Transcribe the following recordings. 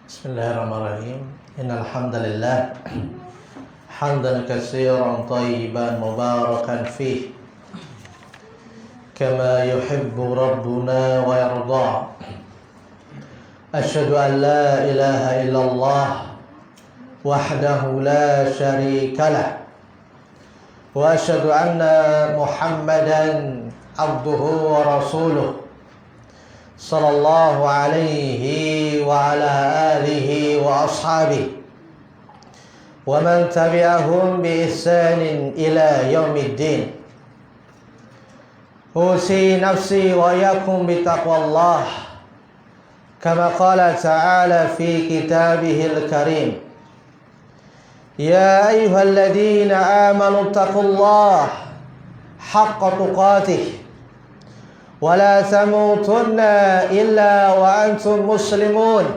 Bismillahirrahmanirrahim. Innal hamdalillah hamdan katsiran thayyiban mubarakan fih kama yuhibbu rabbuna wa yarda. Asyhadu an la ilaha illallah wahdahu la syarika lah wa asyhadu anna Muhammadan abduhu wa rasuluh sallallahu alaihi wa ala alihi wa ashabihi wa man tabi'ahum bi ihsanin ila yaumiddin. Usi nafsi wa yakum bi taqwallah kama qala ta'ala fi kitabihil karim. Ya ayyuhalladzina amanu taqullaha haqqa tuqatih wa la tamutunna illa wa antum muslimun.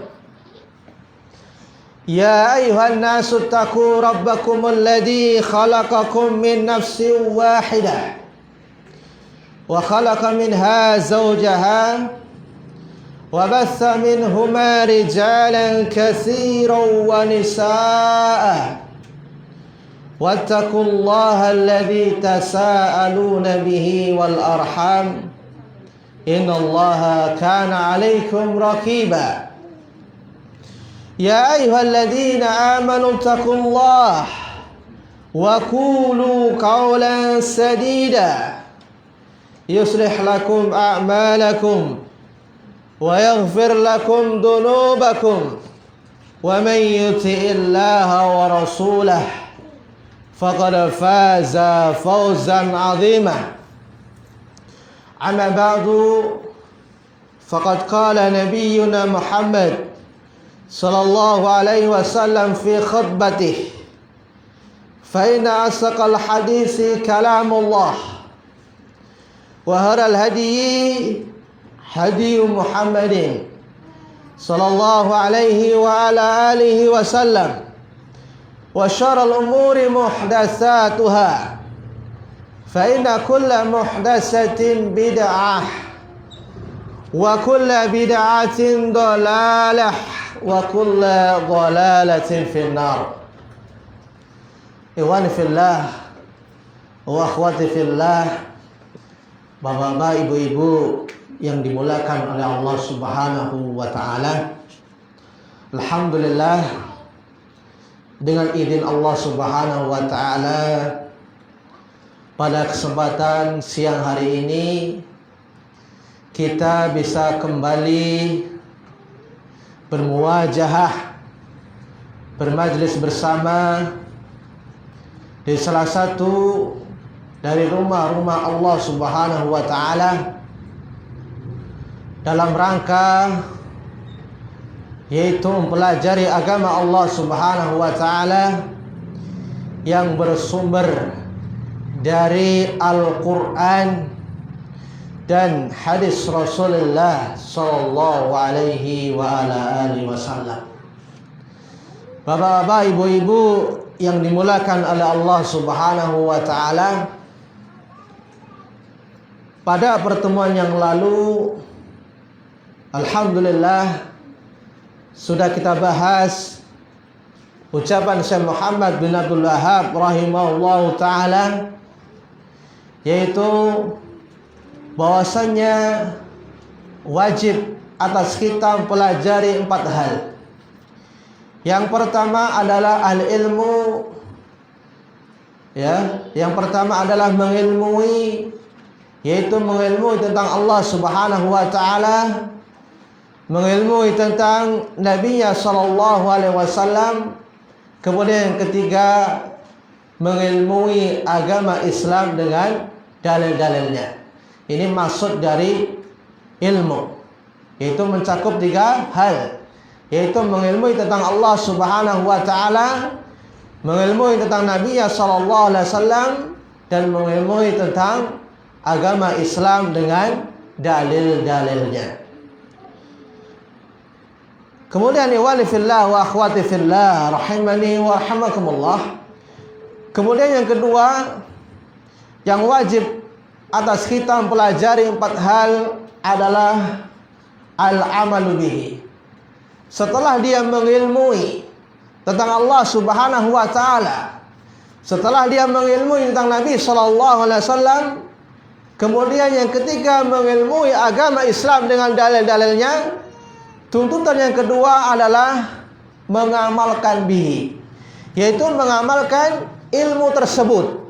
Ya ayyuhan nasu taqu rabbakum alladhi khalaqakum min nafsin wahidah wa khalaqa minha zawjaha wa batha minhuma rijalan katsiran wa nisaa'a wattaqullaha alladhi tasaaluna bihi wal arham innallaha kana 'alaikum raqiba. Ya ayyuhalladzina amanu taqullaha wa qulu qawlan sadida yuslih lakum a'malakum wa yaghfir lakum dhunubakum wa man yuti'illaha wa rasulahu faqad faza fawzan 'azima. Amma ba'du, faqad qala nabiyyuna Muhammad sallallahu alaihi wasallam fi khutbatih, fa inna asdaqal hadisi kalamullah wa khairul hadyi hadyu Muhammadin sallallahu alaihi wa ala alihi wasallam wa syarrul umuri muhdatsatuha fa inna kulla muhdatsatin bid'ah wa kulla bid'atin dhalalah wa kulla dhalalatin finnar. Ikhwani fillah wa akhwati fillah, bapak-bapak, ibu-ibu yang dimuliakan oleh Allah Subhanahu wa taala. Alhamdulillah, dengan izin Allah Subhanahu wa taala, pada kesempatan siang hari ini kita bisa kembali bermuwajahah, bermajlis bersama di salah satu dari rumah-rumah Allah Subhanahu wa taala dalam rangka yaitu mempelajari agama Allah Subhanahu wa taala yang bersumber dari Al-Quran dan hadis Rasulullah sallallahu alaihi wa ala alihi wasallam. Bapak-bapak, ibu-ibu yang dimuliakan oleh Allah Subhanahu wa taala, pada pertemuan yang lalu alhamdulillah sudah kita bahas ucapan Syekh Muhammad bin Abdul Wahhab rahimahullahu taala, yaitu bahwasannya wajib atas kita mempelajari 4 hal. Yang pertama adalah al-ilmu, ya. Yang pertama adalah mengilmui, yaitu mengilmui tentang Allah Subhanahu wa taala, mengilmui tentang Nabi-Nya sallallahu alaihi wasallam. Kemudian yang ketiga, mengilmui agama Islam dengan dalil-dalilnya. Ini maksud dari ilmu, yaitu mencakup 3 hal, yaitu mengilmui tentang Allah Subhanahu wa taala, mengilmui tentang Nabi-Nya sallallahu alaihi wasallam, dan mengilmui tentang agama Islam dengan dalil-dalilnya. Kemudian ikhwani fillah wa akhwati fillah rahimani wa rahimakumullah. Kemudian yang kedua, yang wajib atas kita mempelajari 4 hal adalah al-amalu bihi. Setelah dia mengilmui tentang Allah Subhanahu wa taala, setelah dia mengilmui tentang Nabi sallallahu alaihi wasallam, kemudian yang ketiga mengilmui agama Islam dengan dalil-dalilnya, tuntutan yang kedua adalah mengamalkan bihi, yaitu mengamalkan ilmu tersebut.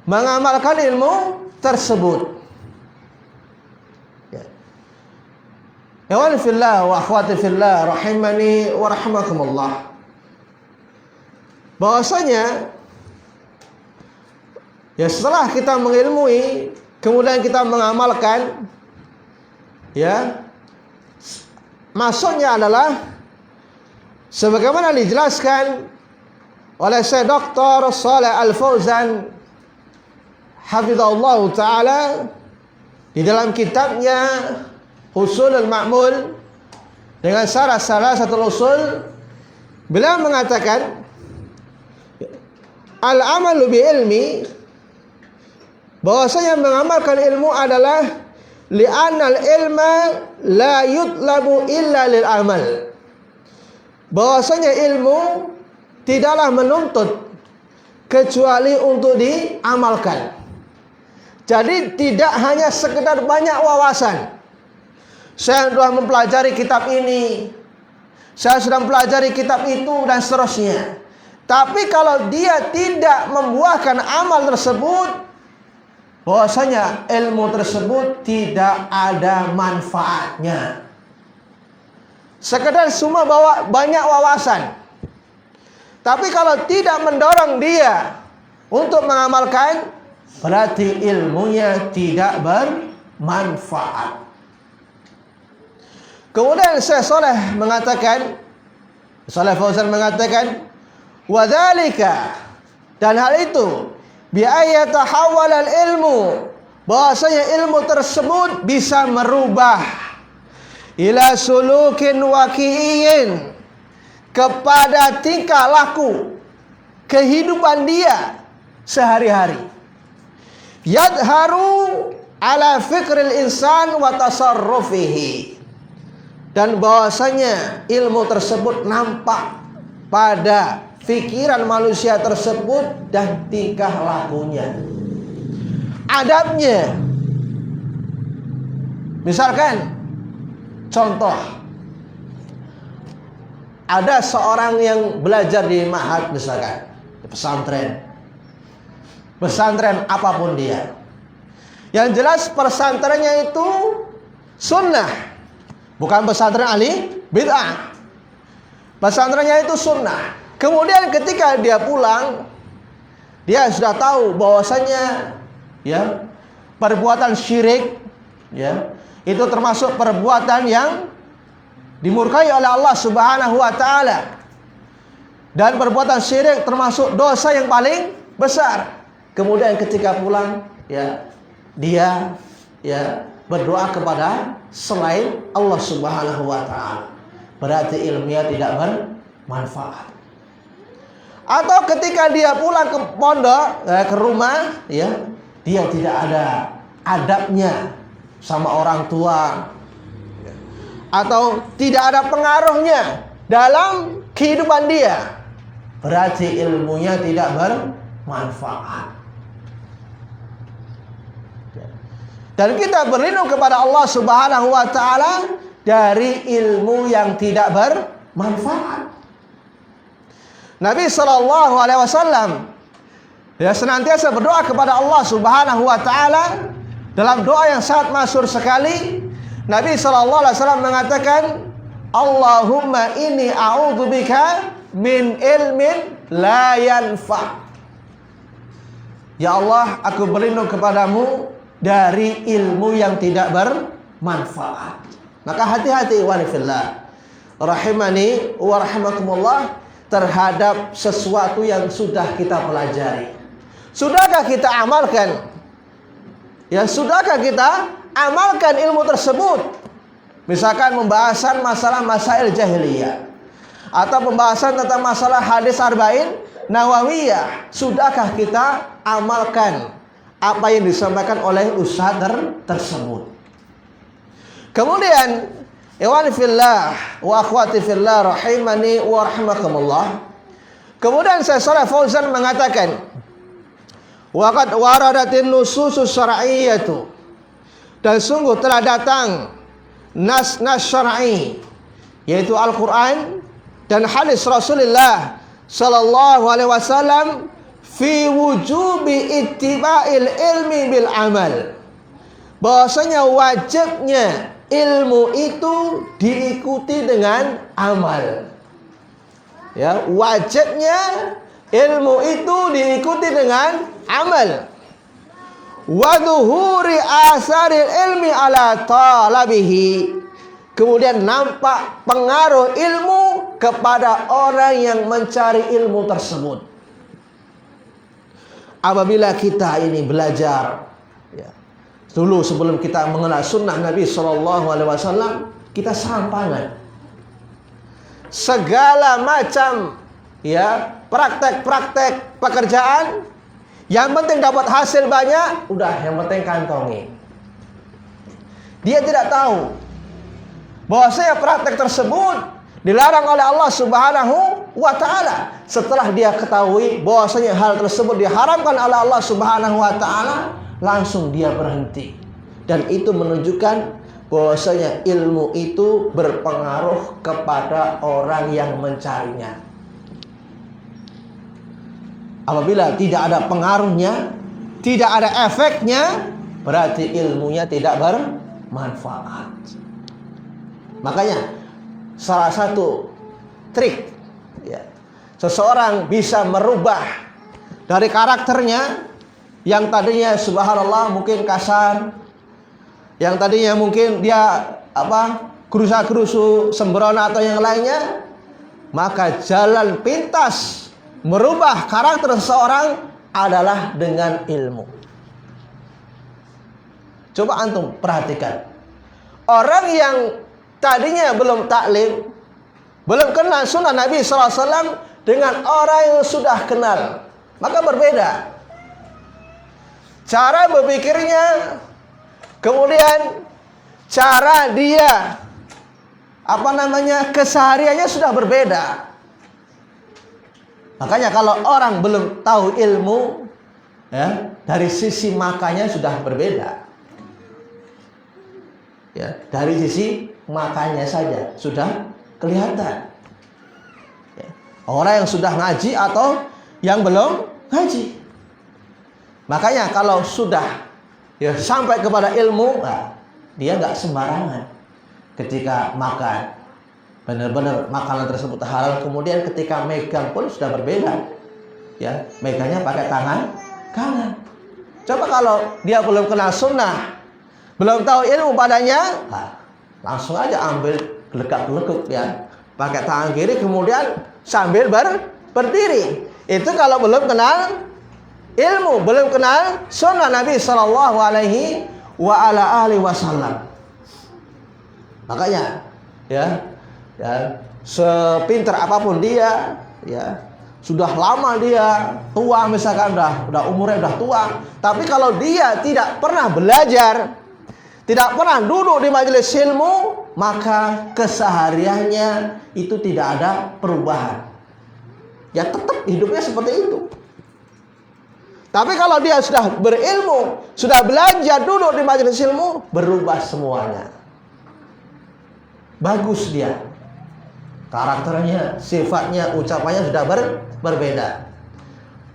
Mengamalkan ilmu tersebut. Ikhwani fillah wa akhwati fillah rahimani wa rahimakumullah. Bahwasanya ya setelah kita mengilmui kemudian kita mengamalkan, ya maksudnya adalah sebagaimana dijelaskan oleh Syekh Dr. Shalih Al-Fauzan hafizahullah taala di dalam kitabnya Ushulul Ma'mul dengan syarah salah satu usul, beliau mengatakan al-amalu bi ilmi, bahwasanya mengamalkan ilmu adalah li'annal ilma la yutlabu illa lil amal, bahwasanya ilmu tidaklah menuntut kecuali untuk diamalkan. Jadi tidak hanya sekedar banyak wawasan. Saya sudah mempelajari kitab ini, saya sudah mempelajari kitab itu dan seterusnya. Tapi kalau dia tidak membuahkan amal tersebut, bahwasanya ilmu tersebut tidak ada manfaatnya. Sekedar cuma bawa banyak wawasan, tapi kalau tidak mendorong dia untuk mengamalkan, berarti ilmunya tidak bermanfaat. Kemudian Syekh Shalih mengatakan, Shalih Fauzan mengatakan, wadzalika, dan hal itu bi ayatahawwal al-ilmu, bahwasanya ilmu tersebut bisa merubah ila sulukin waqi'in, kepada tingkah laku kehidupan dia sehari-hari, yadharu ala fikril insan wa tasarrufihi, dan bahwasanya ilmu tersebut nampak pada pikiran manusia tersebut dan tingkah lakunya, adabnya. Misalkan contoh, ada seorang yang belajar di ma'had, misalkan di pesantren apapun dia, yang jelas pesantrennya itu sunnah, bukan pesantren ahli bid'ah. Pesantrennya itu sunnah. Kemudian ketika dia pulang, dia sudah tahu bahwasanya ya perbuatan syirik ya itu termasuk perbuatan yang dimurkai oleh Allah Subhanahu wa taala. Dan perbuatan syirik termasuk dosa yang paling besar. Kemudian ketika pulang ya dia ya berdoa kepada selain Allah Subhanahu wa taala, berarti ilmunya tidak bermanfaat. Atau ketika dia pulang ke pondok, ke rumah, ya, dia tidak ada adabnya sama orang tua, atau tidak ada pengaruhnya dalam kehidupan dia, berarti ilmunya tidak bermanfaat. Dan kita berlindung kepada Allah Subhanahu wa taala dari ilmu yang tidak bermanfaat. Nabi sallallahu alaihi wasallam ya senantiasa berdoa kepada Allah Subhanahu wa taala dalam doa yang sangat masyhur sekali. Nabi sallallahu alaihi wasallam mengatakan, Allahumma inni a'udzubika min ilmin la yanfa. Ya Allah, aku berlindung kepadamu dari ilmu yang tidak bermanfaat. Maka hati-hati wa fillah rahimani wa rahimakumullah terhadap sesuatu yang sudah kita pelajari. Sudahkah kita amalkan? Ya, sudahkah kita amalkan ilmu tersebut? Misalkan pembahasan masalah masail jahiliyah atau pembahasan tentang masalah hadis arba'in nawawiyah, sudahkah kita amalkan apa yang disampaikan oleh ustaz tersebut? Kemudian, ikhwani fillah wa akhwati fillah rahimani wa rahimakumullah. Kemudian Syekh Shalih Fauzan mengatakan, wa qad waradatin nususus syar'iyyatu, dan sungguh telah datang nas-nas syar'i, yaitu Al-Qur'an dan hadis Rasulullah sallallahu alaihi wasallam fi wujubi ittiba'il ilmi bil amal, bahwasanya wajibnya ilmu itu diikuti dengan amal. Ya, wajibnya ilmu itu diikuti dengan amal. Wa dhuhuri asaril ilmi ala talabihi, kemudian nampak pengaruh ilmu kepada orang yang mencari ilmu tersebut. Apabila kita ini belajar, ya, dulu sebelum kita mengenal sunnah Nabi SAW, kita sampangan segala macam, ya, praktek-praktek pekerjaan. Yang penting dapat hasil banyak, udah, yang penting kantongi. Dia tidak tahu bahwasanya praktek tersebut dilarang oleh Allah Subhanahu wa taala. Setelah dia ketahui bahwasanya hal tersebut diharamkan oleh Allah Subhanahu wa taala, langsung dia berhenti. Dan itu menunjukkan bahwasanya ilmu itu berpengaruh kepada orang yang mencarinya. Apabila tidak ada pengaruhnya, tidak ada efeknya, berarti ilmunya tidak bermanfaat. Makanya salah satu trik, ya, seseorang bisa merubah dari karakternya yang tadinya subhanallah mungkin kasar, yang tadinya mungkin dia gerusa-gerusu, sembrono atau yang lainnya, maka jalan pintas merubah karakter seseorang adalah dengan ilmu. Coba antum perhatikan, orang yang tadinya belum taklim, belum kenal sunnah Nabi SAW, dengan orang yang sudah kenal, maka berbeda cara berpikirnya, kemudian cara dia kesehariannya sudah berbeda. Makanya kalau orang belum tahu ilmu, ya, dari sisi makannya sudah berbeda. Ya, dari sisi makannya saja sudah kelihatan. Ya, orang yang sudah ngaji atau yang belum ngaji. Makanya kalau sudah, ya, sampai kepada ilmu, nah, dia nggak sembarangan ketika makan. Benar-benar makanan tersebut halal. Kemudian ketika megang pun sudah berbeda. Ya, megangnya pakai tangan kanan. Coba kalau dia belum kenal sunnah, belum tahu ilmu padanya, nah, langsung aja ambil gelegak-geleguk, ya, pakai tangan kiri, kemudian sambil berdiri. Itu kalau belum kenal ilmu, belum kenal sunnah Nabi Sallallahu Alaihi Wasallam. Makanya, ya, sepintar apapun dia, ya, sudah lama dia tua, misalkan udah umurnya udah tua, tapi kalau dia tidak pernah belajar, tidak pernah duduk di majelis ilmu, maka kesehariannya itu tidak ada perubahan. Ya, tetap hidupnya seperti itu. Tapi kalau dia sudah berilmu, sudah belajar duduk di majelis ilmu, berubah semuanya. Bagus dia. Karakternya, sifatnya, ucapannya sudah berbeda.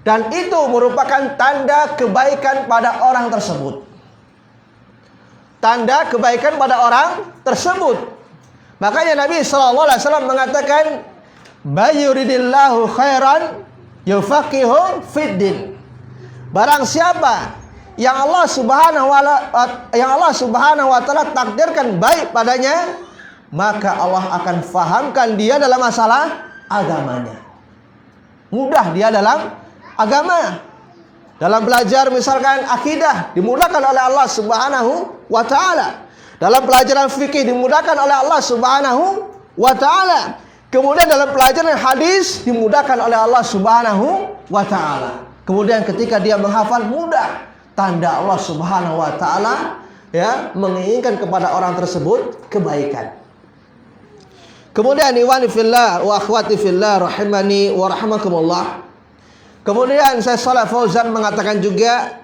Dan itu merupakan tanda kebaikan pada orang tersebut. Tanda kebaikan pada orang tersebut. Makanya Nabi SAW mengatakan, "Mayuridillahu khairan yufaqihu fiddin." Barang siapa yang Allah Subhanahu wa taala takdirkan baik padanya, maka Allah akan fahamkan dia dalam masalah agamanya. Mudah dia dalam agama. Dalam belajar misalkan akidah, dimudahkan oleh Allah Subhanahu wa taala. Dalam pelajaran fikih dimudahkan oleh Allah Subhanahu wa taala. Kemudian dalam pelajaran hadis dimudahkan oleh Allah Subhanahu wa taala. Kemudian ketika dia menghafal, mudah. Tanda Allah Subhanahu wa taala ya, menginginkan kepada orang tersebut kebaikan. Kemudian ikhwani fillah wa akhwati fillah rahimani wa rahimakumullah. Kemudian Syekh Shalih Fauzan mengatakan juga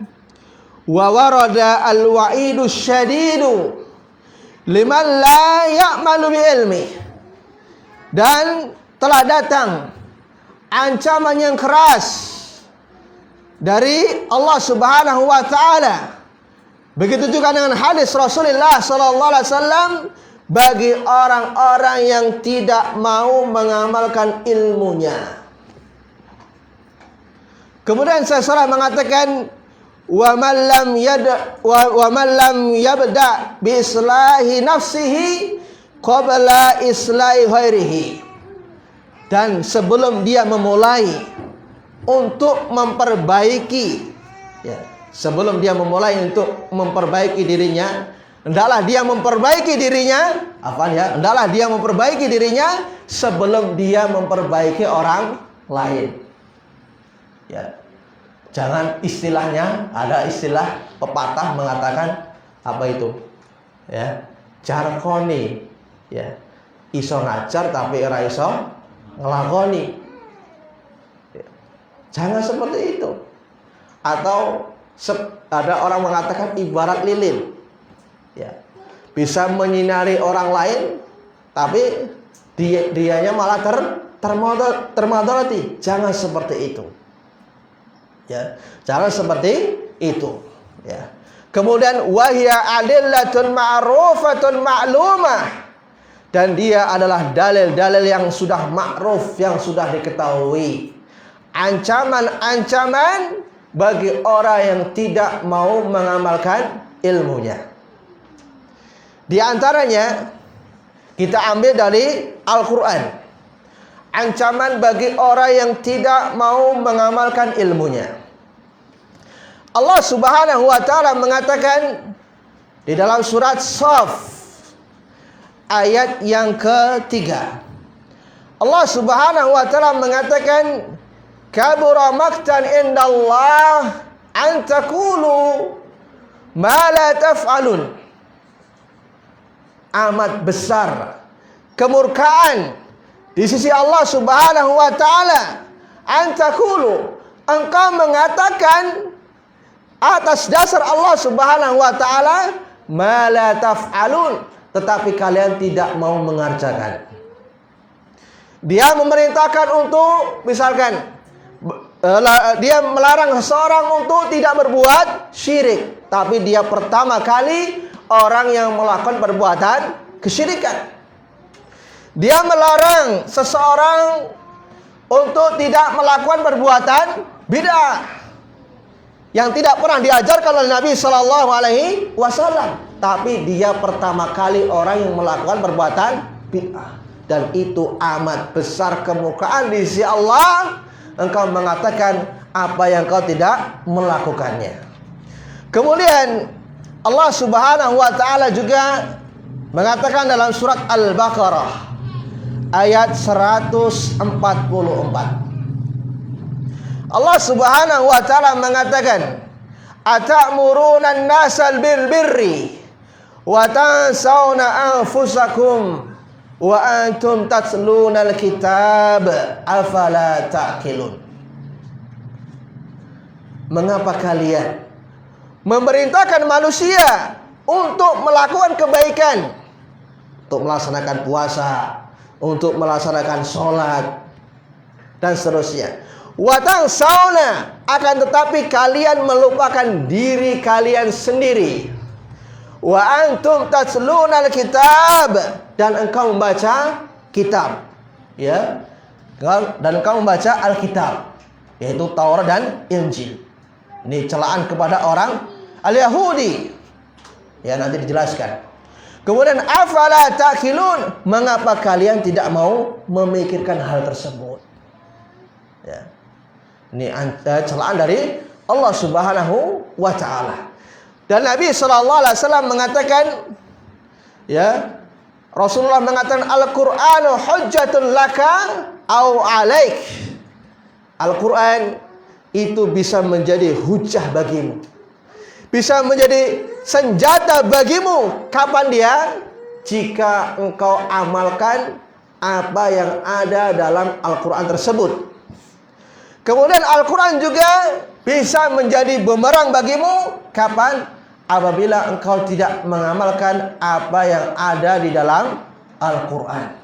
wa warada al-wa'idu syadidu liman la ya'malu bi ilmi. Dan telah datang ancaman yang keras dari Allah Subhanahu wa taala. Begitu juga dengan hadis Rasulullah sallallahu alaihi wasallam bagi orang-orang yang tidak mau mengamalkan ilmunya. Kemudian saya salah mengatakan wa man lam yabda bi islahi nafsihi qabla islahi ghairihi. Dan sebelum dia memulai untuk memperbaiki, ya, sebelum dia memulai untuk memperbaiki dirinya, hendaklah dia memperbaiki dirinya, hendaklah dia memperbaiki dirinya sebelum dia memperbaiki orang lain. Ya. Jangan istilahnya, ada istilah pepatah mengatakan apa itu? Ya, jarkoni. Ya. Iso ngajar tapi ora iso ngelakoni. Ya. Jangan seperti itu. Atau ada orang mengatakan ibarat lilin. Ya. Bisa menyinari orang lain tapi dianya malah termadharati. Jangan seperti itu. Ya, jangan seperti itu. Ya. Kemudian wahya adillatun ma'rufatun ma'lumah. Dan dia adalah dalil-dalil yang sudah ma'ruf, yang sudah diketahui. Ancaman-ancaman bagi orang yang tidak mau mengamalkan ilmunya. Di antaranya kita ambil dari Al-Quran. Ancaman bagi orang yang tidak mau mengamalkan ilmunya. Allah Subhanahu wa taala mengatakan di dalam surat Shaf ayat yang ketiga. Allah Subhanahu wa taala mengatakan kabura maqtan indallah an taqulu ma la taf'alun. Amat besar kemurkaan di sisi Allah Subhanahu wa taala an taqulu, engkau mengatakan atas dasar Allah Subhanahu wa taala ma la taf'alun, tetapi kalian tidak mau mengerjakan. Dia memerintahkan untuk, misalkan dia melarang seseorang untuk tidak berbuat syirik, tapi dia pertama kali orang yang melakukan perbuatan kesyirikan. Dia melarang seseorang untuk tidak melakukan perbuatan bid'ah yang tidak pernah diajarkan oleh Nabi Sallallahu Alaihi Wasallam, tapi dia pertama kali orang yang melakukan perbuatan bid'ah, dan itu amat besar kemurkaan di sisi Allah. Engkau mengatakan apa yang kau tidak melakukannya. Kemudian Allah Subhanahu wa taala juga mengatakan dalam surat Al-Baqarah ayat 144. Allah Subhanahu wa taala mengatakan atamuruna an-nasal bil birri wa tansawna anfusakum wa antum tatluna al-kitab afala ta'qilun. Mengapa kalian memerintahkan manusia untuk melakukan kebaikan, untuk melaksanakan puasa, untuk melaksanakan sholat dan seterusnya. Watang sauna, akan tetapi kalian melupakan diri kalian sendiri. Wa antum tatluna al-kitab, dan engkau membaca kitab, ya, dan engkau membaca Alkitab, yaitu Taurat dan Injil. Ini celaan kepada orang al-Yahudi, ya, nanti dijelaskan. Kemudian afala ta'qilun, mengapa kalian tidak mau memikirkan hal tersebut? Ya. Ini celaan dari Allah Subhanahu wa taala. Dan Nabi sallallahu alaihi wasallam mengatakan, ya, Rasulullah mengatakan Al-Qur'anu hujjatun laka au alaik. Al-Qur'an itu bisa menjadi hujjah bagimu. bisa menjadi senjata bagimu. Kapan dia? Jika engkau amalkan apa yang ada dalam Al-Quran tersebut. Kemudian Al-Quran juga bisa menjadi bumerang bagimu. Kapan? Apabila engkau tidak mengamalkan apa yang ada di dalam Al-Quran.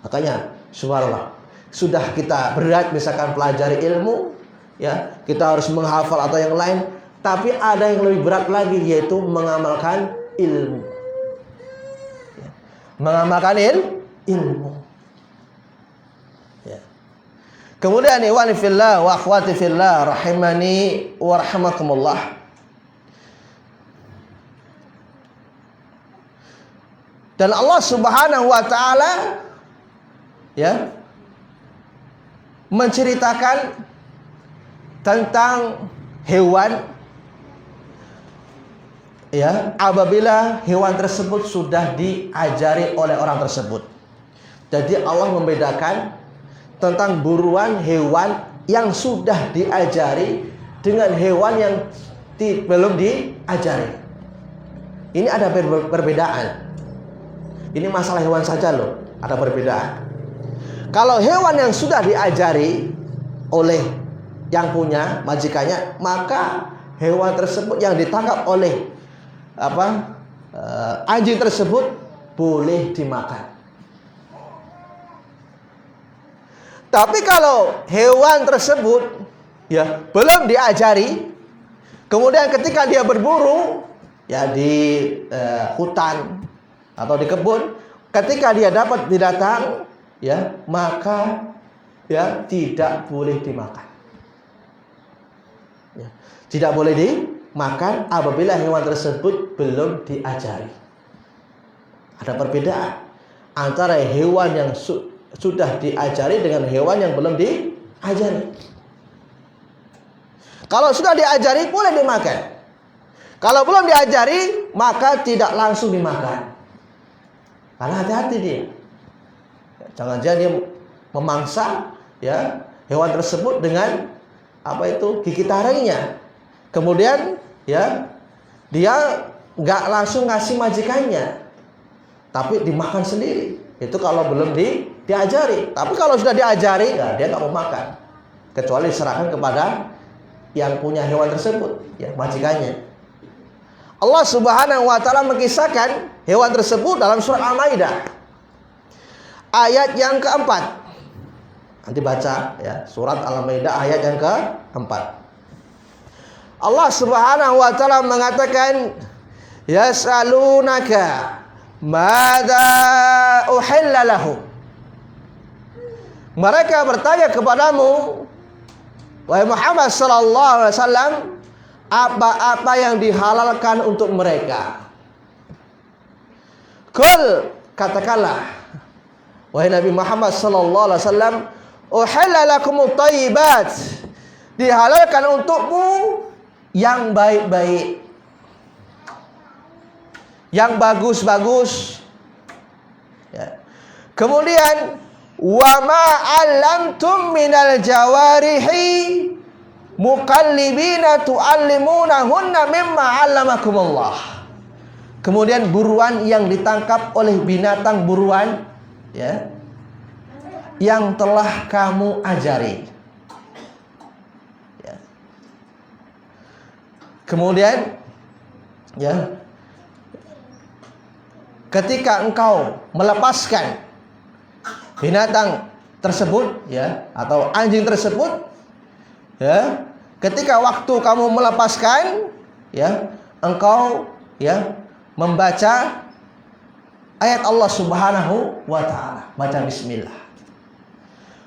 Makanya subhanallah, sudah kita berat misalkan pelajari ilmu, ya, kita harus menghafal atau yang lain, tapi ada yang lebih berat lagi, yaitu mengamalkan ilmu, ya. Mengamalkan ilmu, ya. Kemudian ikhwani fillah wa akhwati fillah rahimani wa rahimakumullah, dan Allah Subhanahu wa taala, ya, menceritakan tentang hewan, ya, apabila hewan tersebut sudah diajari oleh orang tersebut. Jadi Allah membedakan tentang buruan hewan yang sudah diajari dengan hewan yang belum diajari. Ini ada perbedaan. Ini masalah hewan saja loh, ada perbedaan. Kalau hewan yang sudah diajari oleh yang punya majikannya, maka hewan tersebut yang ditangkap oleh anjing tersebut boleh dimakan. Tapi kalau hewan tersebut, ya, belum diajari, kemudian ketika dia berburu, ya, di hutan atau di kebun, ketika dia dapat binatang, ya, maka, ya, tidak boleh dimakan, ya, tidak boleh dimakan apabila hewan tersebut belum diajari. Ada perbedaan antara hewan yang sudah diajari dengan hewan yang belum diajari. Kalau sudah diajari boleh dimakan. Kalau belum diajari maka tidak langsung dimakan. Karena hati-hati dia. Jangan-jangan dia memangsa, ya, hewan tersebut dengan gigi taringnya. Kemudian, ya, dia nggak langsung ngasih majikannya, tapi dimakan sendiri. Itu kalau belum diajari. Tapi kalau sudah diajari, ya, dia nggak mau makan, kecuali diserahkan kepada yang punya hewan tersebut, ya, majikannya. Allah Subhanahu wa taala mengisahkan hewan tersebut dalam surat Al-Maidah ayat yang keempat. Nanti baca, ya, surat Al-Maidah ayat yang keempat. Allah Subhanahu wa taala mengatakan, yas'alunaka madza uhilla lahum. Mereka bertanya kepadamu, wahai Muhammad sallallahu alaihi wasallam, apa-apa yang dihalalkan untuk mereka. Qul, katakanlah, wahai Nabi Muhammad sallallahu alaihi wasallam, uhilla lakumut thayyibat, dihalalkan untukmu yang baik-baik, yang bagus-bagus, ya. Kemudian wa ma 'allamtum minal jawarihi muqallibina tu'allimunahunna mimma 'allamakumullah. Kemudian buruan yang ditangkap oleh binatang buruan, ya, yang telah kamu ajari, ya. Kemudian, ya, ketika engkau melepaskan binatang tersebut, ya, atau anjing tersebut, ya, ketika waktu kamu melepaskan, ya, engkau, ya, membaca ayat Allah Subhanahu wa taala, baca bismillah.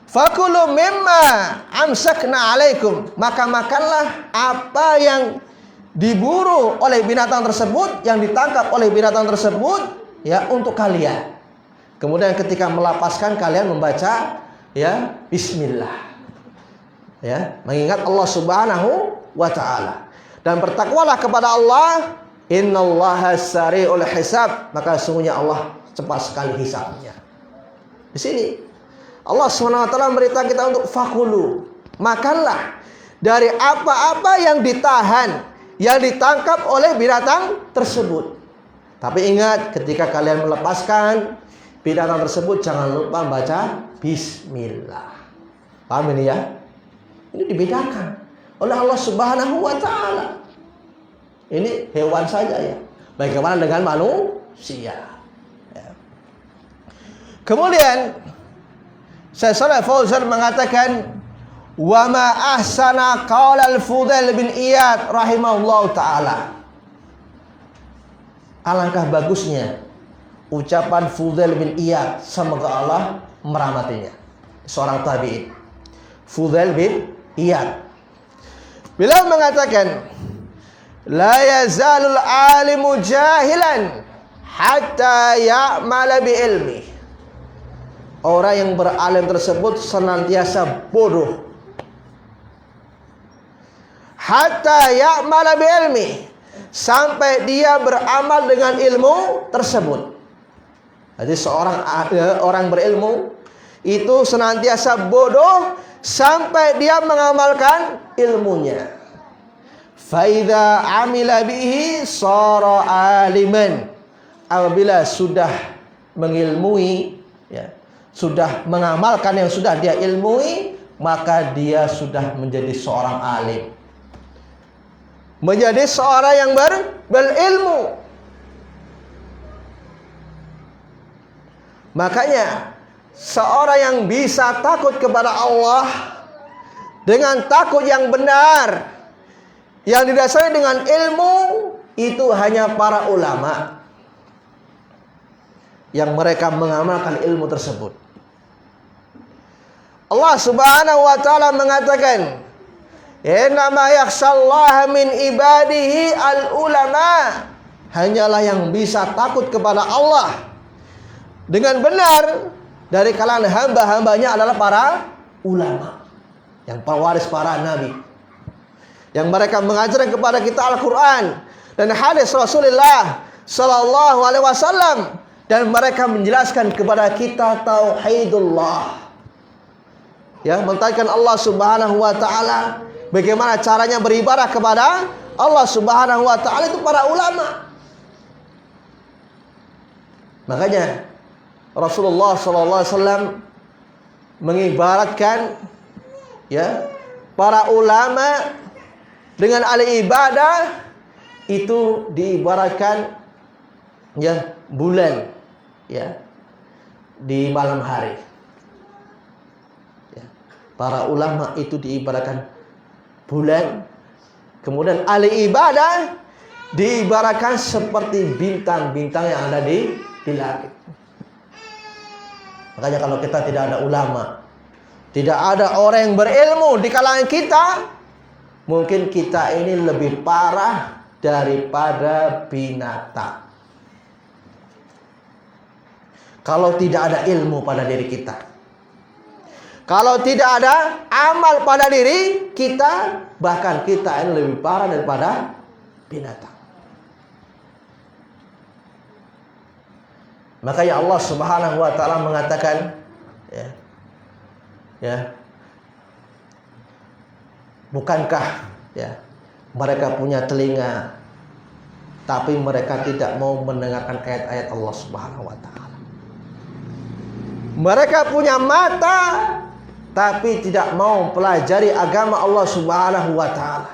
Fakulu mimma amsakna alaikum, maka makanlah apa yang diburu oleh binatang tersebut, yang ditangkap oleh binatang tersebut, ya, untuk kalian. Kemudian ketika melepaskan kalian membaca, ya, bismillah, ya, mengingat Allah Subhanahu wa taala. Dan bertakwalah kepada Allah, innallaha sari'ul hisab, maka sesungguhnya Allah cepat sekali hisabnya. Di sini Allah Subhanahu wa taala memberitakan kita untuk fakulu, makanlah dari apa-apa yang ditahan, yang ditangkap oleh binatang tersebut. Tapi ingat, ketika kalian melepaskan binatang tersebut, jangan lupa baca bismillah. Paham ini ya? Ini dibedakan oleh Allah Subhanahu wa ta'ala. Ini hewan saja ya. Bagaimana dengan manusia? Ya. Kemudian Syekh Shalih Fauzan mengatakan, wa ma ahsana qaula al-Fudail bin Iyad rahimahullahu ta'ala. Alangkah bagusnya ucapan Fudail bin Iyad, semoga Allah merahmatinya, seorang tabi'in. Fudail bin Iyad, beliau mengatakan, la yazalul alimu jahilan hatta ya'mala bi ilmi. Orang yang beralim tersebut senantiasa bodoh hatta ya'mala bi ilmi, sampai dia beramal dengan ilmu tersebut. Jadi seorang orang berilmu itu senantiasa bodoh sampai dia mengamalkan ilmunya. Faidha amila bihi sara aliman. Apabila sudah mengilmui, ya, sudah mengamalkan yang sudah dia ilmui, maka dia sudah menjadi seorang alim, menjadi seorang yang berilmu. Makanya seorang yang bisa takut kepada Allah dengan takut yang benar, yang didasari dengan ilmu, itu hanya para ulama yang mereka mengamalkan ilmu tersebut. Allah Subhanahu wa ta'ala mengatakan, innama yakhshallaha min ibadihi al-ulama. Hanyalah yang bisa takut kepada Allah dengan benar dari kalangan hamba-hambanya adalah para ulama, yang pewaris para nabi, yang mereka mengajarkan kepada kita Al-Quran dan hadis Rasulullah Sallallahu Alaihi Wasallam, dan mereka menjelaskan kepada kita tauhidullah, ya, mentauhidkan Allah Subhanahu wa ta'ala. Bagaimana caranya beribadah kepada Allah Subhanahu wa ta'ala, itu para ulama. Makanya Rasulullah SAW mengibaratkan, ya, para ulama dengan ahli ibadah itu diibaratkan, ya, bulan, ya, di malam hari. Ya, para ulama itu diibaratkan bulan, kemudian ahli ibadah diibaratkan seperti bintang-bintang yang ada di langit. Makanya kalau kita tidak ada ulama, tidak ada orang yang berilmu di kalangan kita, mungkin kita ini lebih parah daripada binatang. Kalau tidak ada ilmu pada diri kita, kalau tidak ada amal pada diri kita, bahkan kita ini lebih parah daripada binatang. Makanya Allah Subhanahu wa ta'ala mengatakan, ya, bukankah, ya, mereka punya telinga tapi mereka tidak mau mendengarkan ayat-ayat Allah Subhanahu wa ta'ala. Mereka punya mata tapi tidak mau pelajari agama Allah Subhanahu wa ta'ala,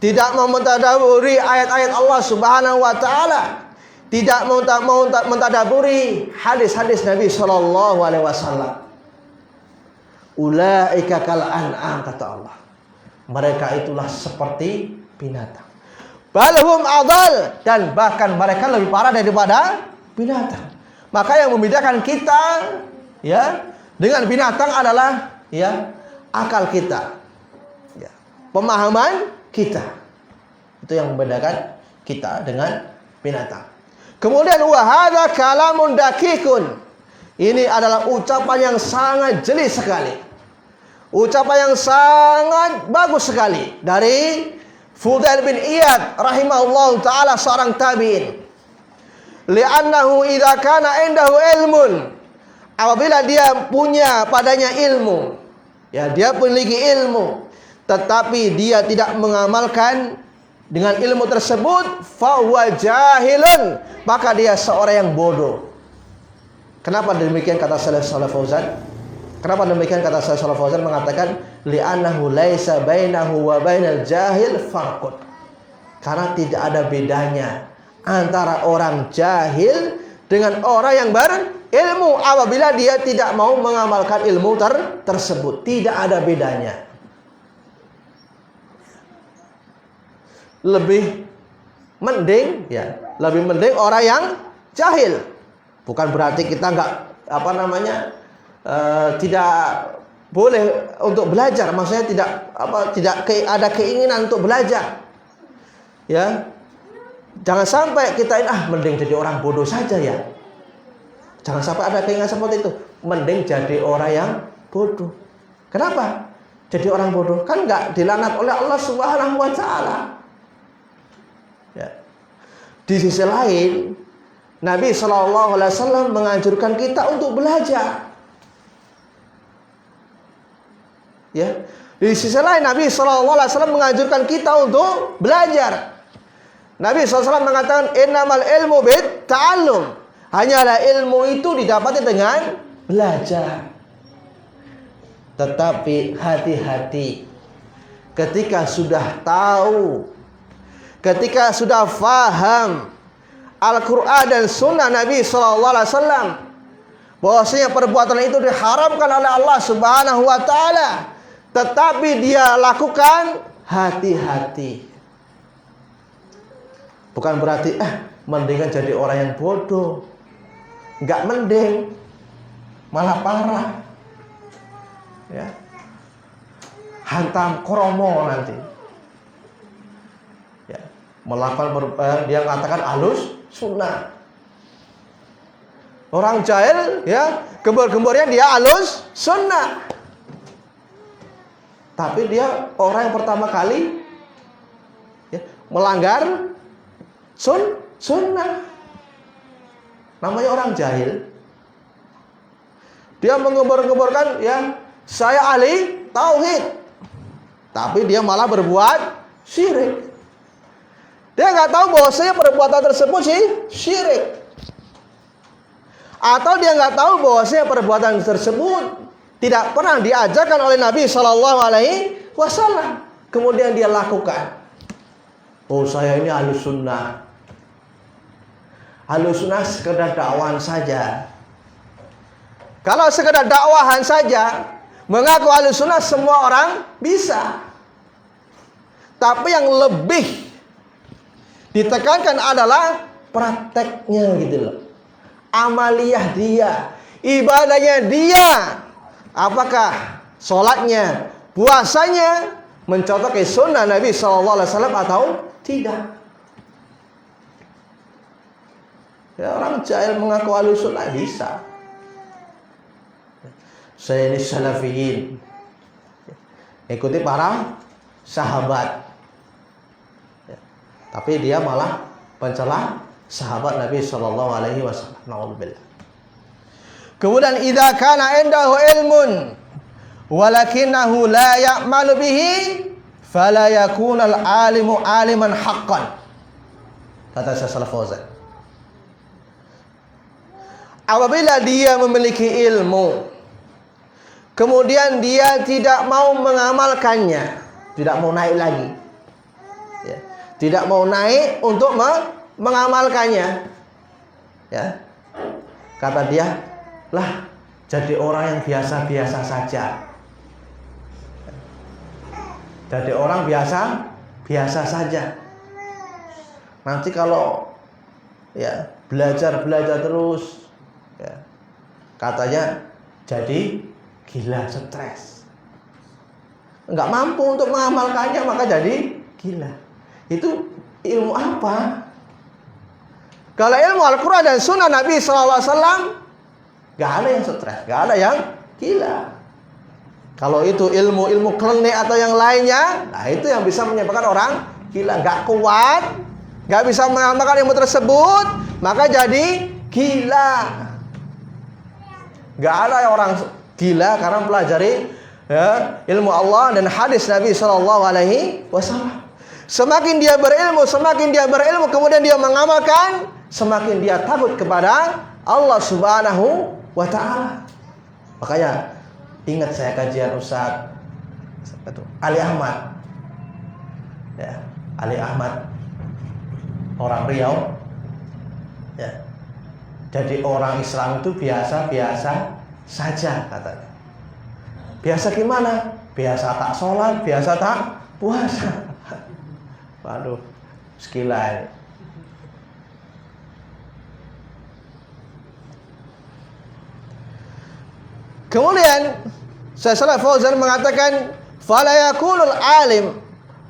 tidak mau mentadaburi ayat-ayat Allah Subhanahu wa ta'ala, tidak mau mentadaburi hadis-hadis Nabi Sallallahu Alaihi Wasallam. Ulaika kal an'am, kata Allah, mereka itulah seperti binatang. Balhum adal, dan bahkan mereka lebih parah daripada binatang. Maka yang membedakan kita, ya, dengan binatang adalah, ya, akal kita, ya, pemahaman kita. Itu yang membedakan kita dengan binatang. Kemudian wahada kalamun dakikun. Ini adalah ucapan yang sangat jeli sekali, ucapan yang sangat bagus sekali dari Fudail bin Iyad rahimahullah ta'ala, seorang tabi'in. Li'annahu idza kana indahu ilmun, apabila dia punya padanya ilmu, ya, dia memiliki ilmu tetapi dia tidak mengamalkan dengan ilmu tersebut, fahuwa jahilun, maka dia seorang yang bodoh. Kenapa demikian kata Saleh Fauzan? Kenapa demikian kata Saleh Fauzan mengatakan li'annahu laisa bainahu wa bainal jahil farqun. Karena tidak ada bedanya antara orang jahil dengan orang yang berilmu apabila dia tidak mau mengamalkan ilmu tersebut. Tidak ada bedanya. Lebih mending orang yang jahil. Bukan berarti kita tidak boleh untuk belajar. Maksudnya tidak ada keinginan untuk belajar. Ya. Jangan sampai kita mending jadi orang bodoh saja ya. Jangan sampai ada keinginan seperti itu. Mending jadi orang yang bodoh. Kenapa? Jadi orang bodoh kan enggak dilaknat oleh Allah Subhanahu wa taala. Ya. Di sisi lain, Nabi SAW menganjurkan kita untuk belajar. Ya. Di sisi lain, Nabi SAW menganjurkan kita untuk belajar. Nabi SAW mengatakan, innamal ilmu bit ta'allum. Hanyalah ilmu itu didapati dengan belajar. Tetapi hati-hati ketika sudah tahu, ketika sudah faham Al-Quran dan Sunnah Nabi SAW, bahwasanya perbuatan itu diharamkan oleh Allah Subhanahu wa taala, tetapi dia lakukan, hati-hati. Bukan berarti mendingan jadi orang yang bodoh. Enggak mending, malah parah. Ya. Hantam kromo nanti. Ya, melakukan dia mengatakan alus sunnah. Orang jahil ya, gembor-gembornya dia alus sunnah. Tapi dia orang yang pertama kali ya, melanggar sunnah. Namanya orang jahil. Dia menggembor-gemborkan ya, saya ahli tauhid. Tapi dia malah berbuat syirik. Dia nggak tahu bahwasanya perbuatan tersebut syirik. Atau dia nggak tahu bahwasanya perbuatan tersebut tidak pernah diajarkan oleh Nabi Shallallahu Alaihi Wasallam. Kemudian dia lakukan. Oh, saya ini ahlu sunnah. Ahlu sunnah sekedar dakwahan saja. Kalau sekedar dakwahan saja, mengaku ahlu sunnah semua orang bisa. Tapi yang lebih ditekankan adalah prakteknya gitu loh. Amaliyah dia, ibadahnya dia. Apakah sholatnya, puasanya mencontohkan sunnah Nabi SAW atau tidak? Ya, orang jahil mengaku ahlus sunnah bisa. Saya ini salafiyin, ikuti para sahabat. Ya, tapi dia malah mencela sahabat Nabi SAW. Na'udzubillah. Kemudian idza kana indahu ilmun walakinahu la ya'malu bihi fala yakunal alimu aliman haqqan. Kata Syekh Shalih Fauzan. Apabila dia memiliki ilmu, kemudian dia tidak mau mengamalkannya, tidak mau naik lagi, ya, tidak mau naik untuk mengamalkannya, ya, kata dia, lah jadi orang yang biasa-biasa saja. Jadi orang biasa saja. Nanti kalau ya belajar terus, ya, katanya jadi gila, stres, nggak mampu untuk mengamalkannya, maka jadi gila. Itu ilmu apa? Kalau ilmu Al-Quran dan Sunnah Nabi SAW, gak ada yang stres, gak ada yang gila. Kalau itu ilmu klenik atau yang lainnya, nah itu yang bisa menyebabkan orang gila. Gak kuat, gak bisa mengamalkan ilmu tersebut, maka jadi gila. Gak ada orang gila karena pelajari ya, ilmu Allah dan hadis Nabi SAW. Semakin dia berilmu, kemudian dia mengamalkan, semakin dia takut kepada Allah Subhanahu wa ta'ala. Makanya ingat saya kajian Ustaz Ali Ahmad. Ya, Ali Ahmad orang Riau. Ya. Jadi orang Islam itu biasa-biasa saja katanya. Biasa gimana? Biasa tak sholat, biasa tak puasa. Waduh, sekilai. Kemudian Syekh Fauzan mengatakan, fala yakunul alim,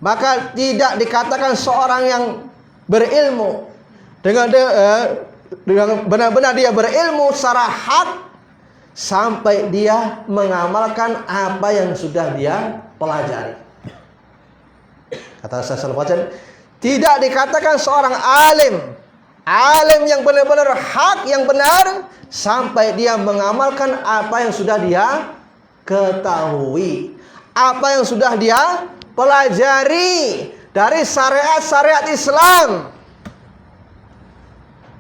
maka tidak dikatakan seorang yang berilmu dengan benar-benar dia berilmu secara hak sampai dia mengamalkan apa yang sudah dia pelajari. Kata Syekh Fauzan, tidak dikatakan seorang alim yang benar-benar hak, yang benar, sampai dia mengamalkan apa yang sudah dia ketahui, apa yang sudah dia pelajari dari syariat-syariat Islam,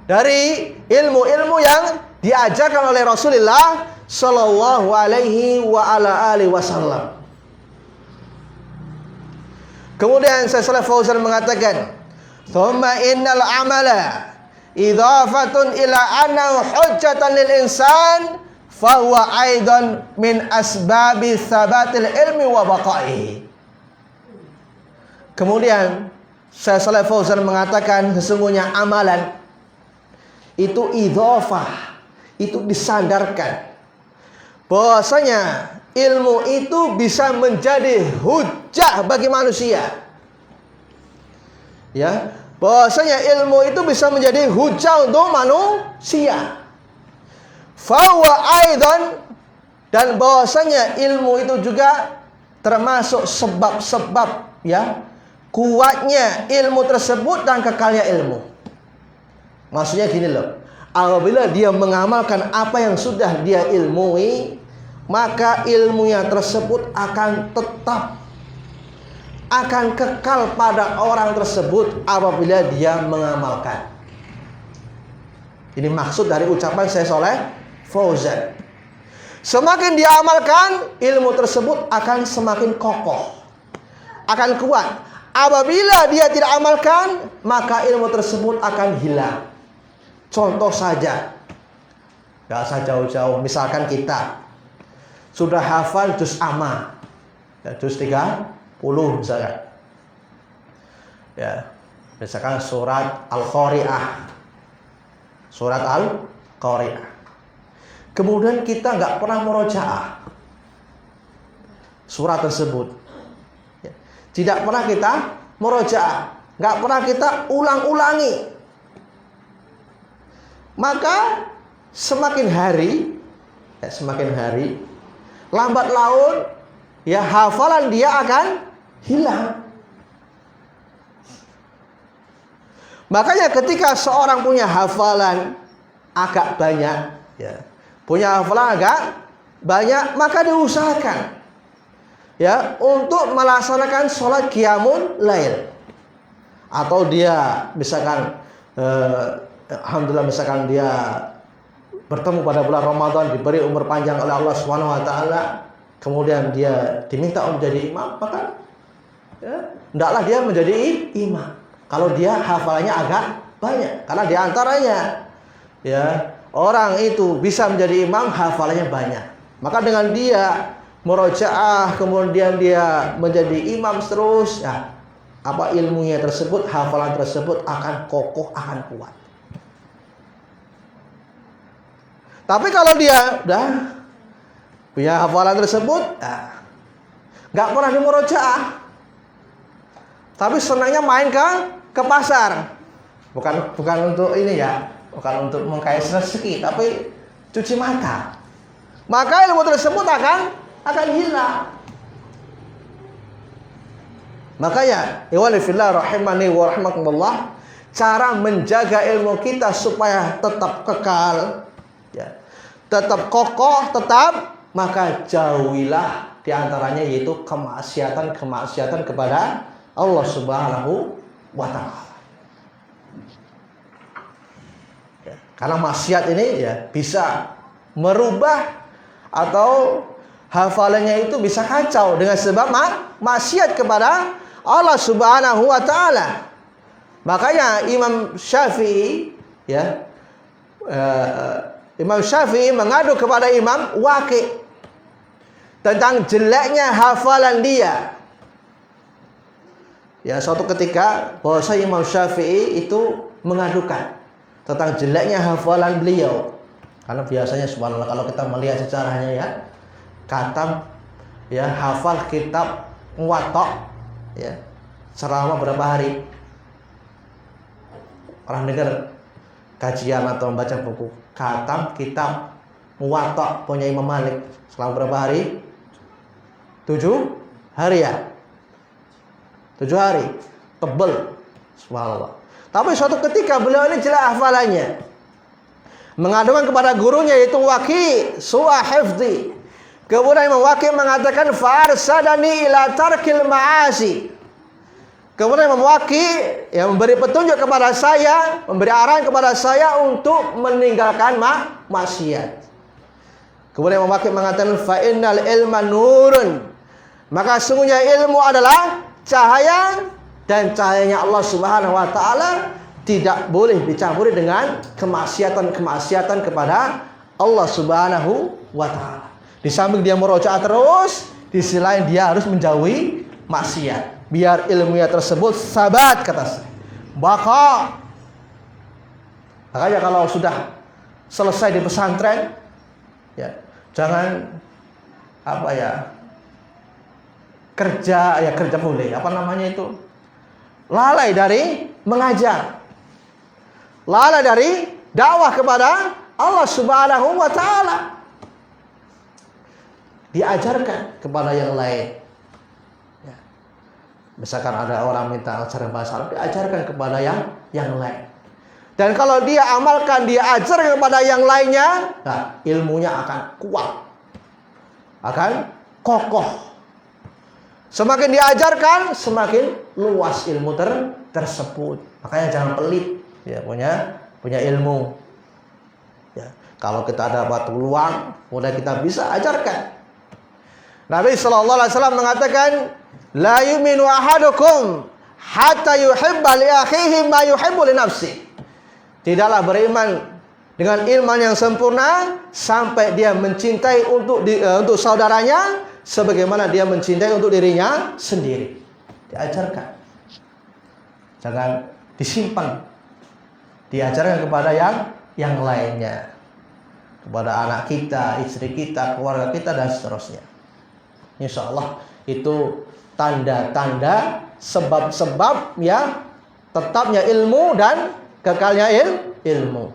dari ilmu-ilmu yang diajarkan oleh Rasulullah Shallallahu Alaihi Wasallam. Kemudian Syekh Fauzan mengatakan, "Tsumma innal amala idhafatun ila annahu hujjatan lil insan fa huwa aidan min asbabi tsabatil ilmi wa baqaihi." Kemudian Syekh Fauzan mengatakan, sesungguhnya amalan itu idhafah, itu disandarkan bahwasanya ilmu itu bisa menjadi hujjah bagi manusia. Ya, bahwasanya ilmu itu bisa menjadi hujjah untuk manusia. Fawa aidan, dan bahwasanya ilmu itu juga termasuk sebab-sebab ya kuatnya ilmu tersebut dan kekalnya ilmu. Maksudnya gini loh, apabila dia mengamalkan apa yang sudah dia ilmui, maka ilmunya tersebut akan tetap, akan kekal pada orang tersebut apabila dia mengamalkan. Ini maksud dari ucapan Syekh Fauzan. Semakin dia amalkan, ilmu tersebut akan semakin kokoh, akan kuat. Apabila dia tidak amalkan, maka ilmu tersebut akan hilang. Contoh saja, gak usah jauh-jauh, misalkan kita sudah hafal juz amma, ya, juz 30 misalkan. Ya, misalkan surat Al-Qari'ah. Surat Al-Qari'ah. Kemudian kita nggak pernah murojaah surat tersebut. Ya, tidak pernah kita murojaah, nggak pernah kita ulang-ulangi. Maka semakin hari, lambat laun, ya hafalan dia akan hilang. Makanya ketika seorang punya hafalan agak banyak, ya, punya hafalan agak banyak, maka diusahakan ya untuk melaksanakan sholat qiyamul lail. Atau dia misalkan alhamdulillah misalkan dia bertemu pada bulan Ramadan, diberi umur panjang oleh Allah Subhanahu wa taala, kemudian dia diminta untuk menjadi imam, maka ya, hendaklah dia menjadi imam kalau dia hafalannya agak banyak. Karena di antaranya ya, orang itu bisa menjadi imam hafalannya banyak. Maka dengan dia murojaah, kemudian dia menjadi imam terus, ya, apa ilmunya tersebut, hafalan tersebut akan kokoh, akan kuat. Tapi kalau dia udah punya hafalan tersebut, nggak pernah di murojaah, tapi senangnya main ke pasar, bukan untuk ini ya, bukan untuk mengkais rezeki, tapi cuci mata, maka ilmu tersebut akan hilang. Makanya, ikhwani fillah rahimani wa rahimakumullah, cara menjaga ilmu kita supaya tetap kekal, ya, tetap kokoh, maka jauhilah diantaranya yaitu kemaksiatan kepada Allah Subhanahu wa taala. Karena maksiat ini ya bisa merubah atau hafalannya itu bisa kacau dengan sebab maksiat kepada Allah Subhanahu wa taala. Makanya Imam Syafi'i ya Imam Syafi'i mengadu kepada Imam Waqi' tentang jeleknya hafalan dia. Ya, suatu ketika bahwa Imam Syafi'i itu mengadukan tentang jeleknya hafalan beliau. Karena biasanya subhanallah kalau kita melihat sejarahnya ya, khatam ya hafal kitab Muwatta ya selama berapa hari? Orang dengar kajian atau membaca buku khatam kitab Muwatta punya Imam Malik selama berapa hari? 7 hari ya. 7 hari. Tebal. Subhanallah. Tapi suatu ketika beliau ini jelek hafalannya. Mengadukan kepada gurunya yaitu Waqi' su'a hifdzi. Kemudian Imam Waqi' mengatakan farsadani ila tarkil ma'asi. Kemudian Imam Waqi' yang memberi petunjuk kepada saya, memberi arahan kepada saya untuk meninggalkan maksiat. Kemudian Imam Waqi' mengatakan fa innal ilma nurun. Maka sungguhnya ilmu adalah cahaya dan cahayanya Allah Subhanahu wa taala tidak boleh dicampuri dengan kemaksiatan kepada Allah Subhanahu wa taala. Di samping dia murojaah terus, di sisi lain dia harus menjauhi maksiat. Biar ilmunya tersebut sabat kata saya. Makanya kalau sudah selesai di pesantren ya, jangan kerja boleh, lalai dari mengajar, lalai dari dakwah kepada Allah Subhanahu wa taala. Diajarkan kepada yang lain. Ya. Misalkan ada orang minta ajaran bahasa Arab, diajarkan kepada yang lain. Dan kalau dia amalkan, dia ajarkan kepada yang lainnya, nah, ilmunya akan kuat, akan kokoh. Semakin diajarkan, semakin luas ilmu tersebut. Makanya jangan pelit, ya punya ilmu. Ya, kalau kita ada peluang, mudah kita bisa ajarkan. Nabi sallallahu alaihi wasallam mengatakan, la yu'minu ahadukum hatta yuhibba li akhihi ma yuhibbu li nafsi. Tidaklah beriman dengan iman yang sempurna sampai dia mencintai untuk saudaranya sebagaimana dia mencintai untuk dirinya sendiri. Diajarkan. Jangan disimpan. Diajarkan kepada yang lainnya. Kepada anak kita, istri kita, keluarga kita dan seterusnya. Insya Allah itu tanda-tanda sebab-sebab ya tetapnya ilmu dan kekalnya ilmu.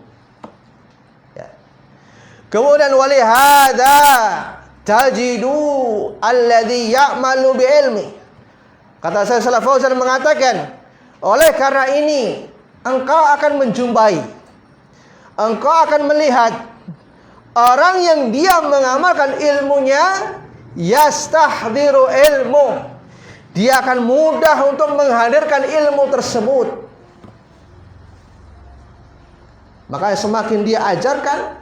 Ya. Kemudian walihada tajidu alladhi ya'malu bi'ilmi. Kata saya Salaf Fauzan mengatakan, oleh karena ini engkau akan menjumpai, engkau akan melihat orang yang dia mengamalkan ilmunya yastahdiru ilmu. Dia akan mudah untuk menghadirkan ilmu tersebut. Makanya semakin dia ajarkan,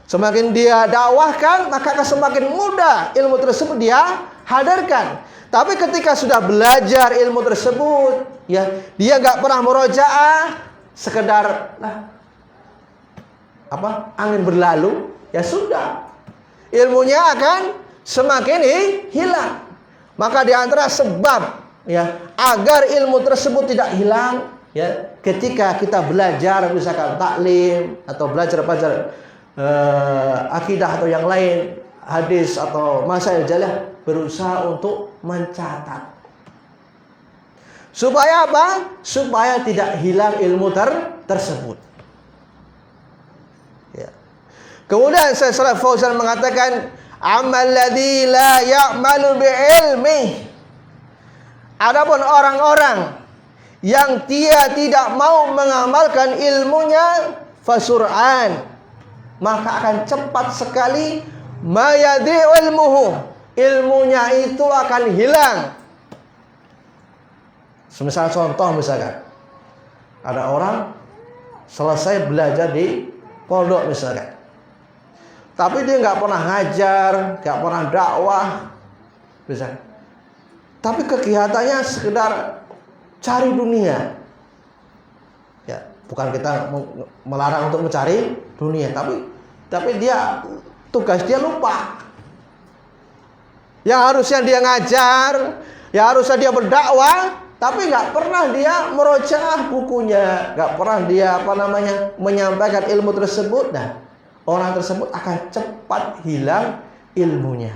semakin dia dakwahkan, maka akan semakin mudah ilmu tersebut dia hadirkan. Tapi ketika sudah belajar ilmu tersebut, ya dia nggak pernah murojaah, sekedar angin berlalu, ya sudah, ilmunya akan semakin hilang. Maka di antara sebab ya agar ilmu tersebut tidak hilang, ya ketika kita belajar misalkan taklim atau belajar akidah atau yang lain, hadis atau masail jalah, berusaha untuk mencatat. Supaya apa? Supaya tidak hilang ilmu tersebut. Ya. Kemudian Syekh Shalih Fauzan mengatakan, amal ladzi la ya'malu bi'ilmi. Adapun orang-orang yang dia tidak mau mengamalkan ilmunya, fasur'an, maka akan cepat sekali mayadhi ilmuhu, ilmunya itu akan hilang. Semisal contoh misalkan, ada orang selesai belajar di pondok misalkan, tapi dia nggak pernah ngajar, nggak pernah dakwah, misalkan. Tapi kegiatannya sekedar cari dunia. Ya, bukan kita melarang untuk mencari dunia, tapi dia tugas dia lupa. Yang harusnya dia ngajar, yang harusnya dia berdakwah, tapi nggak pernah dia merojaah bukunya, nggak pernah dia menyampaikan ilmu tersebut. Nah, orang tersebut akan cepat hilang ilmunya.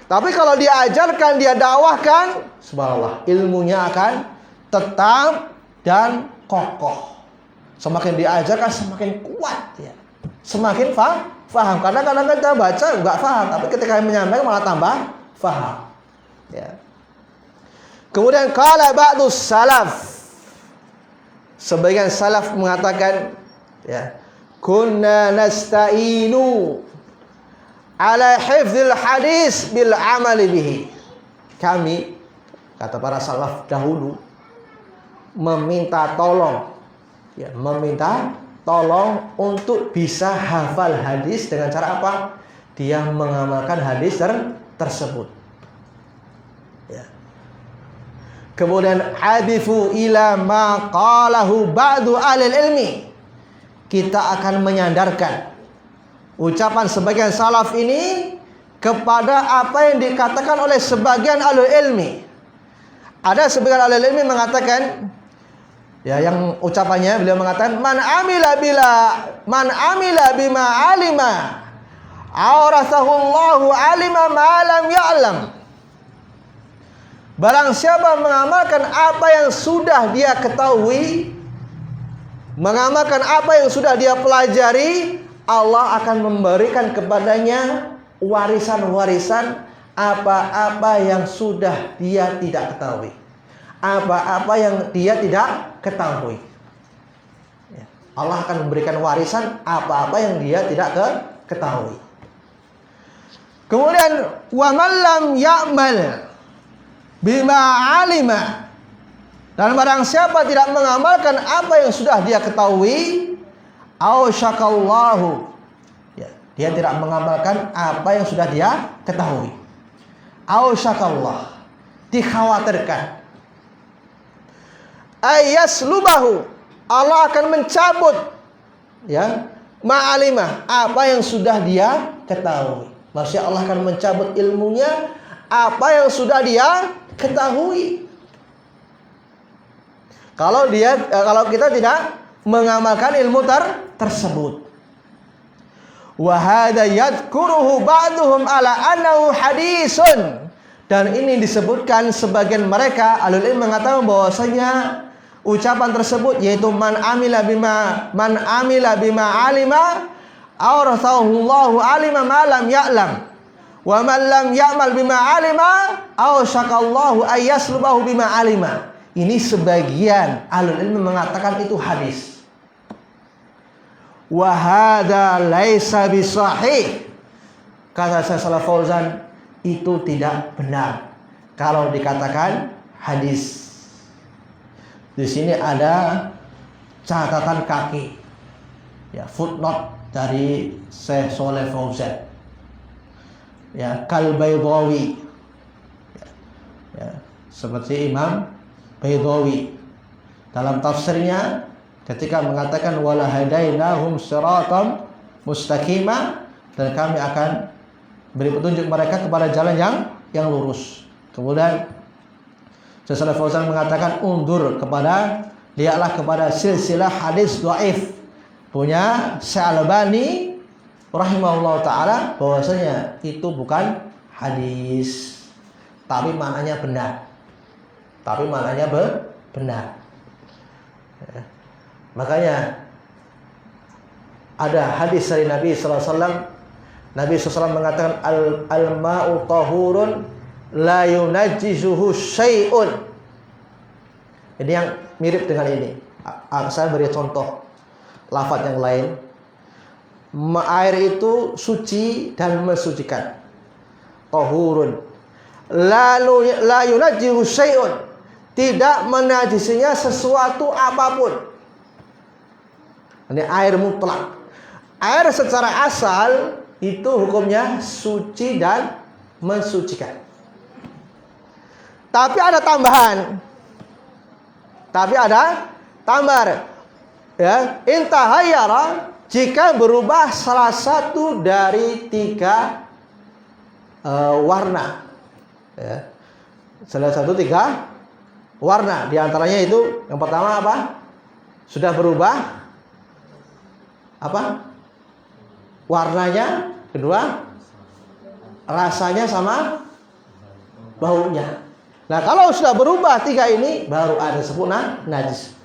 Tapi kalau dia ajarkan, dia dakwahkan, subhanallah, ilmunya akan tetap dan kokoh. Semakin diajarkan semakin kuat ya. Semakin faham. Karena kadang kita baca nggak faham, tapi ketika menyampaikan malah tambah faham. Ya. Kemudian qala ba'dus salaf. Sebagian salaf mengatakan ya, kunna nasta'inu ala hifdzil hadis bil amali bihi. Kami, kata para salaf dahulu, meminta tolong untuk bisa hafal hadis dengan cara apa? Dia mengamalkan hadis tersebut. Ya. Kemudian hadifu ila ma qalahu ba'du alil ilmi. Kita akan menyandarkan ucapan sebagian salaf ini kepada apa yang dikatakan oleh sebagian ahli ilmi. Ada sebagian ahli ilmi mengatakan, ya, yang ucapannya beliau mengatakan man amila bima alima awrathahullahu alima ma lam ya'lam. Barang siapa mengamalkan apa yang sudah dia ketahui, mengamalkan apa yang sudah dia pelajari, Allah akan memberikan kepadanya warisan-warisan apa-apa yang sudah dia tidak ketahui, apa-apa yang dia tidak ketahui. Allah akan memberikan warisan apa-apa yang dia tidak ketahui. Kemudian wa man lam ya'mal bima alima, dan barang siapa tidak mengamalkan apa yang sudah dia ketahui, ausyakallahu, ya, dia tidak mengamalkan apa yang sudah dia ketahui. Ausyakallah, dikhawatirkan, ayaslubahu, Allah akan mencabut, ya, ma'alimah, apa yang sudah dia ketahui. Maksudnya Allah akan mencabut ilmunya apa yang sudah dia ketahui. Kalau kita tidak mengamalkan ilmu tersebut. Wa hadza yadhkuruhu ba'duhum ala annahu hadisun. Dan ini disebutkan sebagian mereka alul ilm mengatakan bahwasanya ucapan tersebut, yaitu man amila bima alima awrathahullahu alima ma lam ya'lam wa man lam ya'mal bima alima awsyakallahu ayyaslubahu bima alima. Ini sebagian ahlul ilmi mengatakan itu hadis. Wa hadza laisa bisahih. Kata Syekh Shalih Fauzan, itu tidak benar kalau dikatakan hadis. Di sini ada catatan kaki, ya, footnote dari Syekh Shalih Fauzan, ya, kal Baydhawi, ya, seperti Imam Baydhawi dalam tafsirnya ketika mengatakan wala hadainahum siratan mustaqima, dan kami akan beri petunjuk mereka kepada jalan yang lurus. Kemudian Syekh Shalih Fauzan mengatakan lihatlah kepada silsilah hadis dhaif punya Syalbani rahimahullah taala, bahwasanya itu bukan hadis, tapi maknanya benar. Ya. Makanya ada hadis dari Nabi sallallahu alaihi wasallam. Nabi sallallahu alaihi wasallam mengatakan al-ma'u tahurun la yunajjisuhu syai'un. Ini yang mirip dengan ini. Saya beri contoh lafaz yang lain. Air itu suci dan mensucikan. Tahurun la yunajjihu syai'un. tidak menajisinya sesuatu apapun. Ini air mutlak. Air secara asal itu hukumnya suci dan mensucikan. Tapi ada tambahan. Ya, intahayyara, jika berubah salah satu dari 3 warna. Ya. Salah satu 3 warna. Di antaranya itu yang pertama apa? Sudah berubah apa? Warnanya. Kedua, rasanya sama baunya. Nah, kalau sudah berubah 3 ini, baru ada disebut najis.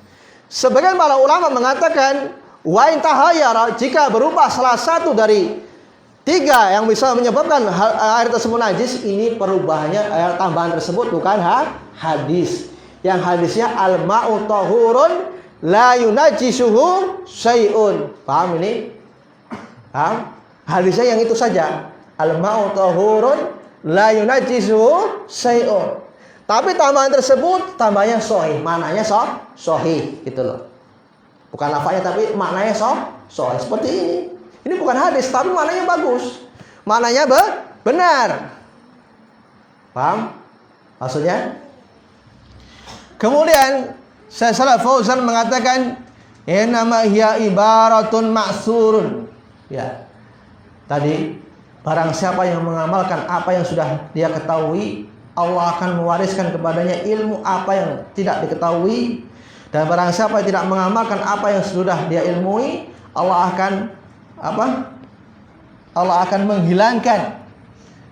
Sebagian para ulama mengatakan, wa in tahayyara, jika berubah salah satu dari 3 yang bisa menyebabkan air tersebut najis, ini perubahannya, tambahan tersebut bukan hadis. Yang hadisnya al-ma'u tahurun la yunajjisuhu syai'un. Paham ini? Paham? Hadisnya yang itu saja. Al-ma'u tahurun la yunajjisuhu syai'un. Tapi tambahan tersebut tambahnya sahih, maknanya sahih gitu loh. Bukan lafaznya tapi maknanya sahih. Seperti ini. Ini bukan hadis tapi maknanya bagus. Maknanya benar. Paham? Maksudnya? Kemudian Syekh Shalih Fauzan mengatakan, "Innama hiya ibaratun ma'surun." Ya. Tadi barang siapa yang mengamalkan apa yang sudah dia ketahui, Allah akan mewariskan kepadanya ilmu apa yang tidak diketahui. Dan barang siapa yang tidak mengamalkan apa yang sudah dia ilmui, Allah akan menghilangkan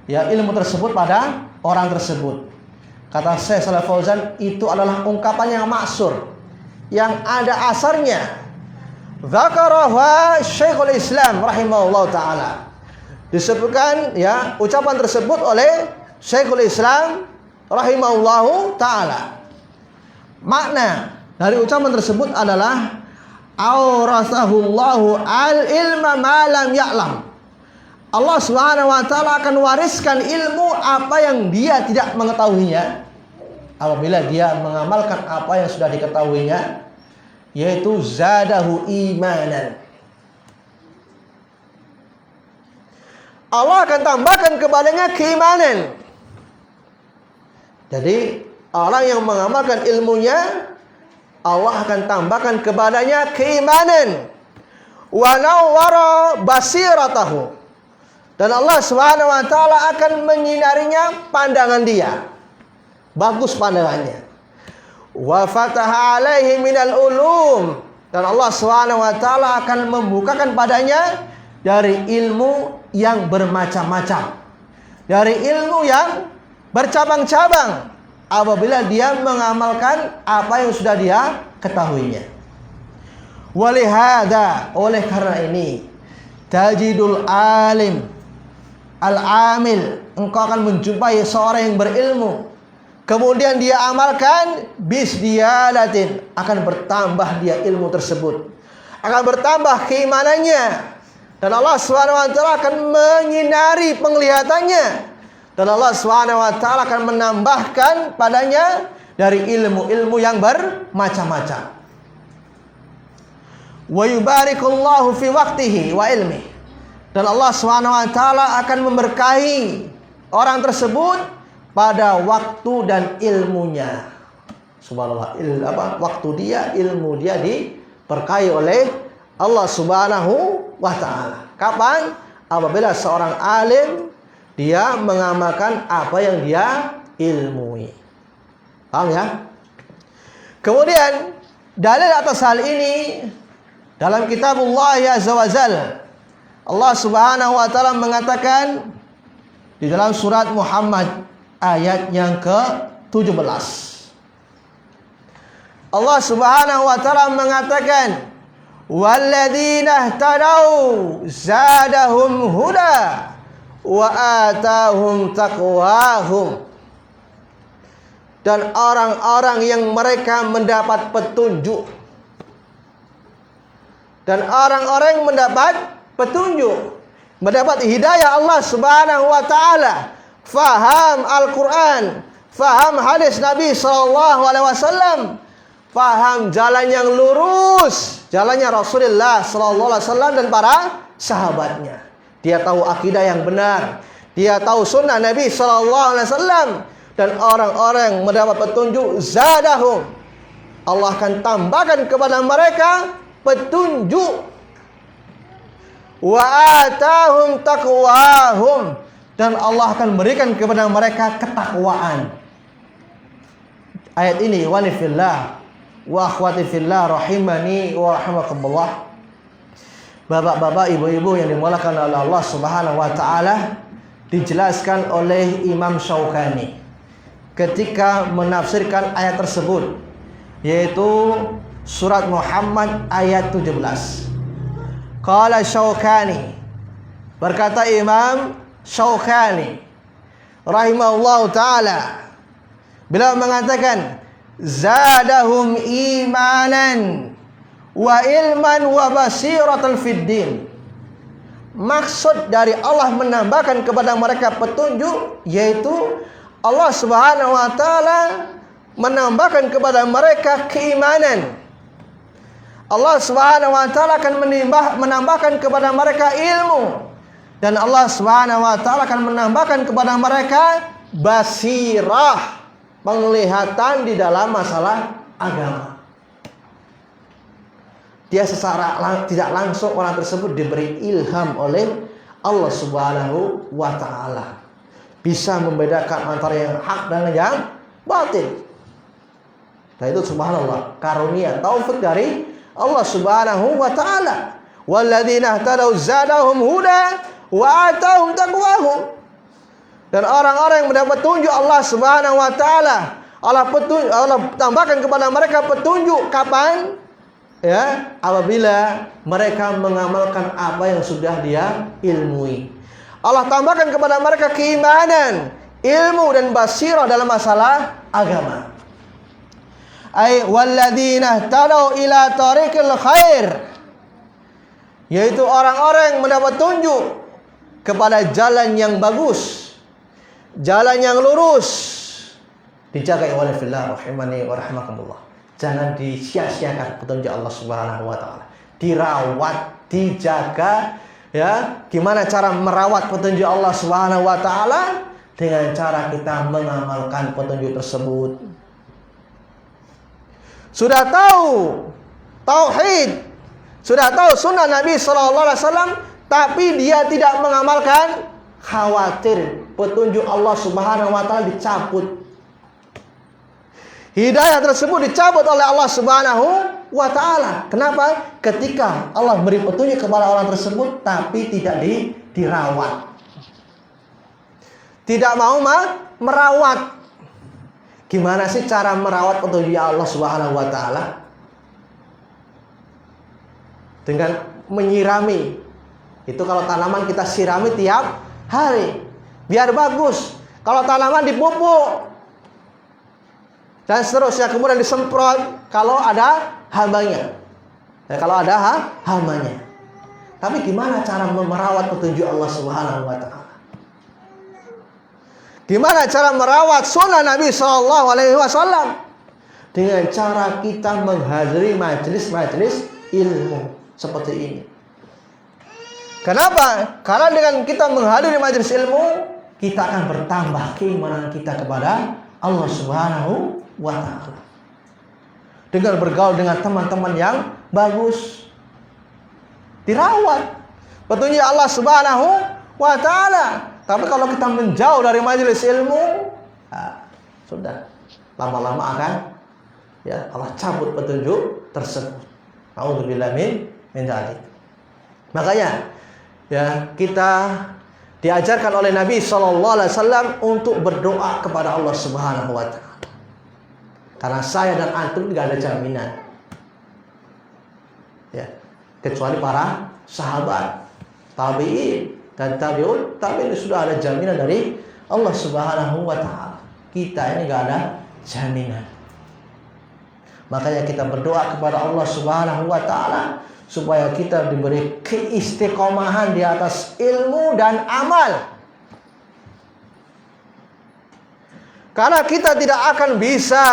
ya ilmu tersebut pada orang tersebut. Kata Syekh Shalih Fauzan, itu adalah ungkapan yang maksur, yang ada asarnya. Dzakaraha Syekhul Islam rahimahullah taala. Disebutkan ya ucapan tersebut oleh Syekhul Islam rahimahullahu ta'ala. Makna dari ucapan tersebut adalah aurasahullahu al-ilma ma lam ya'lam. Allah Subhanahu wa taala akan wariskan ilmu apa yang dia tidak mengetahuinya apabila dia mengamalkan apa yang sudah diketahuinya, yaitu zadahu imanan. Allah akan tambahkan kepadanya keimanan. Jadi orang yang mengamalkan ilmunya, Allah akan tambahkan kepadanya keimanan. Wa nawwara basiratahu. Dan Allah Subhanahu wa taala akan menyinarinya pandangan dia. Bagus pandangannya. Wa fataha alaihi minal ulum. Dan Allah Subhanahu wa taala akan membukakan padanya dari ilmu yang bermacam-macam. Dari ilmu yang bercabang-cabang apabila dia mengamalkan apa yang sudah dia ketahuinya. Walihada, oleh karena ini, tajidul alim al-amil, engkau akan menjumpai seorang yang berilmu, kemudian dia amalkan bisdiyalatin, akan bertambah dia ilmu tersebut, akan bertambah keimanannya, dan Allah SWT akan menyinari penglihatannya. Dan Allah SWT akan menambahkan padanya dari ilmu-ilmu yang bermacam-macam. Wa yubarikullahu fi waqtihi wa ilmi. Dan Allah SWT akan memberkahi orang tersebut pada waktu dan ilmunya. Subhanallah, waktu dia, ilmu dia diberkahi oleh Allah Subhanahu wa taala. Kapan? Apabila seorang alim dia mengamalkan apa yang dia ilmui. Paham ya? Kemudian dalil atas hal ini dalam kitabullah azza wa jalla, Allah Subhanahu wa taala mengatakan di dalam surat Muhammad ayat yang ke-17. Allah Subhanahu wa taala mengatakan, "Walladzina ihtadau zadahum huda wa atahum taqwahum." Dan orang-orang yang mereka mendapat petunjuk, dan orang-orang yang mendapat petunjuk, mendapat hidayah Allah Subhanahu wa taala, faham Al-Qur'an, faham hadis Nabi SAW, faham jalan yang lurus, jalannya Rasulullah SAW dan para sahabatnya. Dia tahu akidah yang benar, dia tahu sunnah Nabi SAW, dan orang-orang mendapat petunjuk, zadahum, Allah akan tambahkan kepada mereka petunjuk, wa atahum taqwahum, dan Allah akan berikan kepada mereka ketakwaan. Ayat ini, wani fillah wa akhwati fillah rahimani wa rahimakumullah. Bapak-bapak, ibu-ibu yang dimuliakan oleh Allah Subhanahu wa taala, dijelaskan oleh Imam Syaukani ketika menafsirkan ayat tersebut, yaitu surat Muhammad ayat 17. Qala Syaukani, berkata Imam Syaukani rahimahullahu taala, beliau mengatakan, zadahum imanan wa ilman wa basiratan fid din. Maksud dari Allah menambahkan kepada mereka petunjuk, yaitu Allah Subhanahu wa taala menambahkan kepada mereka keimanan. Allah Subhanahu wa taala akan menambahkan kepada mereka ilmu, dan Allah Subhanahu wa taala akan menambahkan kepada mereka basirah, penglihatan di dalam masalah agama. Dia secara tidak langsung orang tersebut diberi ilham oleh Allah Subhanahu wa taala, bisa membedakan antara yang hak dan yang batil. Nah, itu subhanallah, karunia taufik dari Allah Subhanahu wa taala. Walladzina ihtadaw zadahum huda wa atahum taqwahum. Dan orang-orang yang mendapat petunjuk Allah Subhanahu wa taala, Allah tambahkan kepada mereka petunjuk kapan? Ya, apabila mereka mengamalkan apa yang sudah dia ilmui. Allah tambahkan kepada mereka keimanan, ilmu dan basirah dalam masalah agama. Ay walladzina ihtadaw ila tariqil khair, yaitu orang-orang yang mendapat tunjuk kepada jalan yang bagus, jalan yang lurus. Dijaga oleh fillah rahimani wa rahimakumullah. Jangan disia-siakan petunjuk Allah Subhanahu wa taala. Dirawat, dijaga, ya. Gimana cara merawat petunjuk Allah Subhanahu wa taala? Dengan cara kita mengamalkan petunjuk tersebut. Sudah tahu tauhid, sudah tahu sunnah Nabi sallallahu alaihi wasallam, tapi dia tidak mengamalkan, khawatir petunjuk Allah Subhanahu wa taala dicabut. Hidayah tersebut dicabut oleh Allah Subhanahu wa taala. Kenapa? Ketika Allah beri petunjuk kepada orang tersebut tapi tidak dirawat. Tidak mau merawat. Gimana sih cara merawat petunjuk Allah Subhanahu wa taala? Dengan menyirami. Itu kalau tanaman kita sirami tiap hari biar bagus. Kalau tanaman dipupuk dan seterusnya, kemudian disemprot kalau ada hambanya. Ya, kalau ada hambanya. Tapi gimana cara merawat petunjuk Allah Subhanahu wa taala? Gimana cara merawat sunnah Nabi sallallahu alaihi wasallam? Dengan cara kita menghadiri majelis-majelis ilmu seperti ini. Kenapa? Karena dengan kita menghadiri majelis ilmu, kita akan bertambah keimanan kita kepada Allah Subhanahu wa taala. Dengan bergaul dengan teman-teman yang bagus, dirawat petunjuk Allah Subhanahu wa taala. Tapi kalau kita menjauh dari majelis ilmu, sudah lama-lama akan, ya, Allah cabut petunjuk tersebut. A'udzubillahi min dzalik. Makanya, ya, kita diajarkan oleh Nabi sallallahu alaihi wasallam untuk berdoa kepada Allah Subhanahu wa taala. Karena saya dan antum tidak ada jaminan, ya, kecuali para sahabat, tabi'in dan tabi'un. Tapi ini sudah ada jaminan dari Allah Subhanahu wa taala. Kita ini enggak ada jaminan. Makanya kita berdoa kepada Allah Subhanahu wa taala supaya kita diberi keistiqomahan di atas ilmu dan amal. Karena kita tidak akan bisa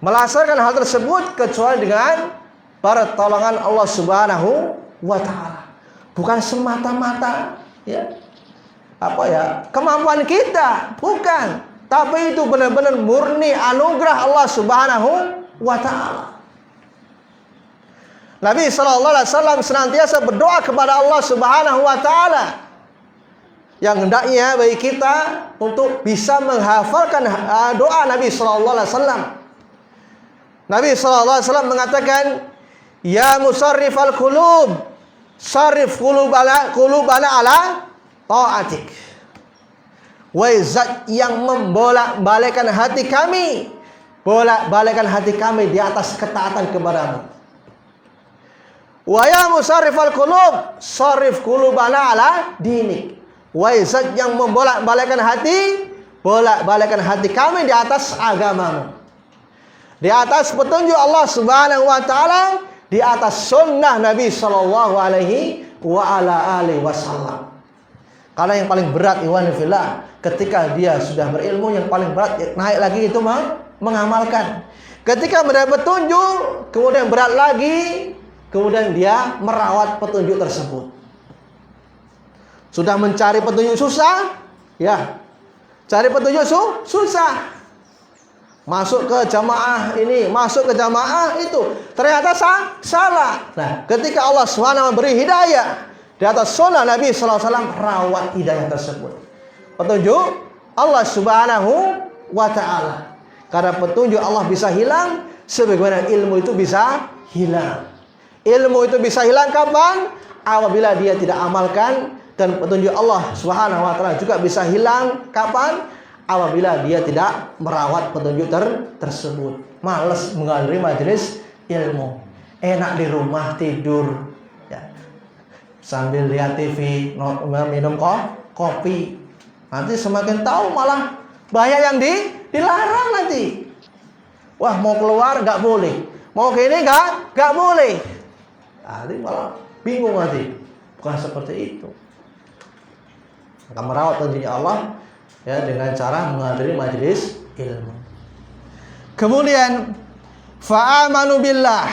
melaksanakan hal tersebut kecuali dengan pertolongan Allah Subhanahu wa taala. Bukan semata-mata kemampuan kita, bukan. Tapi itu benar-benar murni anugerah Allah Subhanahu wa taala. Nabi sallallahu alaihi wasallam senantiasa berdoa kepada Allah Subhanahu wa taala yang hendaknya bagi kita untuk bisa menghafalkan doa Nabi sallallahu alaihi wasallam. Nabi sallallahu alaihi wasallam mengatakan, "Ya musarrifal qulub, sarif qulubana ala ta'atik." Wahai zat yang membolak-balikkan hati kami, bolak-balikkan hati kami di atas ketaatan kepadamu. Wa ya musarrifal qulub, sarif qulubana ala dinik. Wahai zat yang membolak-balikkan hati, bolak-balikkan hati kami di atas agamamu, di atas petunjuk Allah Subhanahu wa taala, di atas sunnah Nabi sallallahu alaihi wa ala alihi wasallam. Karena yang paling berat ikhwan fillah, ketika dia sudah berilmu, yang paling berat naik lagi itu mengamalkan. Ketika mendapat petunjuk, kemudian berat lagi, kemudian dia merawat petunjuk tersebut. Sudah mencari petunjuk susah, cari petunjuk susah. Masuk ke jamaah ini, masuk ke jamaah itu, ternyata salah. Nah, ketika Allah SWT beri hidayah di atas sunnah Nabi SAW, rawat hidayah tersebut. Petunjuk Allah Subhanahu wa ta'ala. Karena petunjuk Allah bisa hilang, sebagaimana ilmu itu bisa hilang. Ilmu itu bisa hilang kapan? Apabila dia tidak amalkan. Dan petunjuk Allah Subhanahu wa ta'ala juga bisa hilang kapan? Apabila dia tidak merawat petunjuk tersebut. Malas menghadiri majelis ilmu, enak di rumah tidur sambil lihat TV, minum kopi. Nanti semakin tahu malah banyak yang dilarang nanti. Wah, mau keluar nggak boleh, mau ke ini nggak boleh. Nanti malah bingung nanti. Bukan seperti itu. Maka merawat petunjuk Allah dengan cara menghadiri majelis ilmu. Kemudian fa'amanu billah.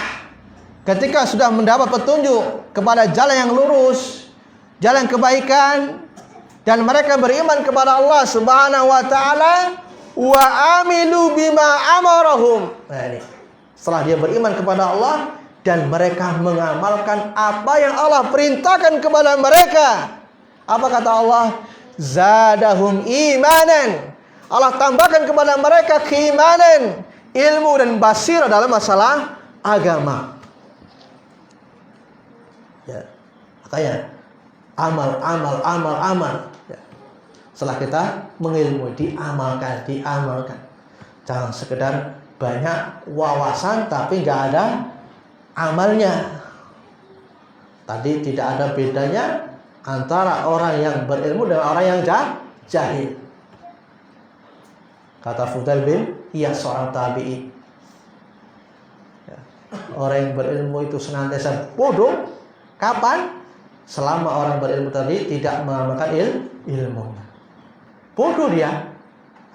Ketika sudah mendapat petunjuk kepada jalan yang lurus, jalan kebaikan, dan mereka beriman kepada Allah Subhanahu wa taala, wa amilu bima amarahum. Nah ini, setelah dia beriman kepada Allah dan mereka mengamalkan apa yang Allah perintahkan kepada mereka. Apa kata Allah? Zadahum imanan. Allah tambahkan kepada mereka keimanan, ilmu dan basirah dalam masalah agama. Makanya amal. Setelah kita mengilmu, diamalkan. Jangan sekedar banyak wawasan tapi nggak ada amalnya. Tadi tidak ada bedanya antara orang yang berilmu dan orang yang jahil. Kata Fudail bin Iyad, seorang tabi'i, orang yang berilmu itu senantiasa bodoh. Kapan? Selama orang berilmu tadi tidak mengamalkan ilmu. Bodoh dia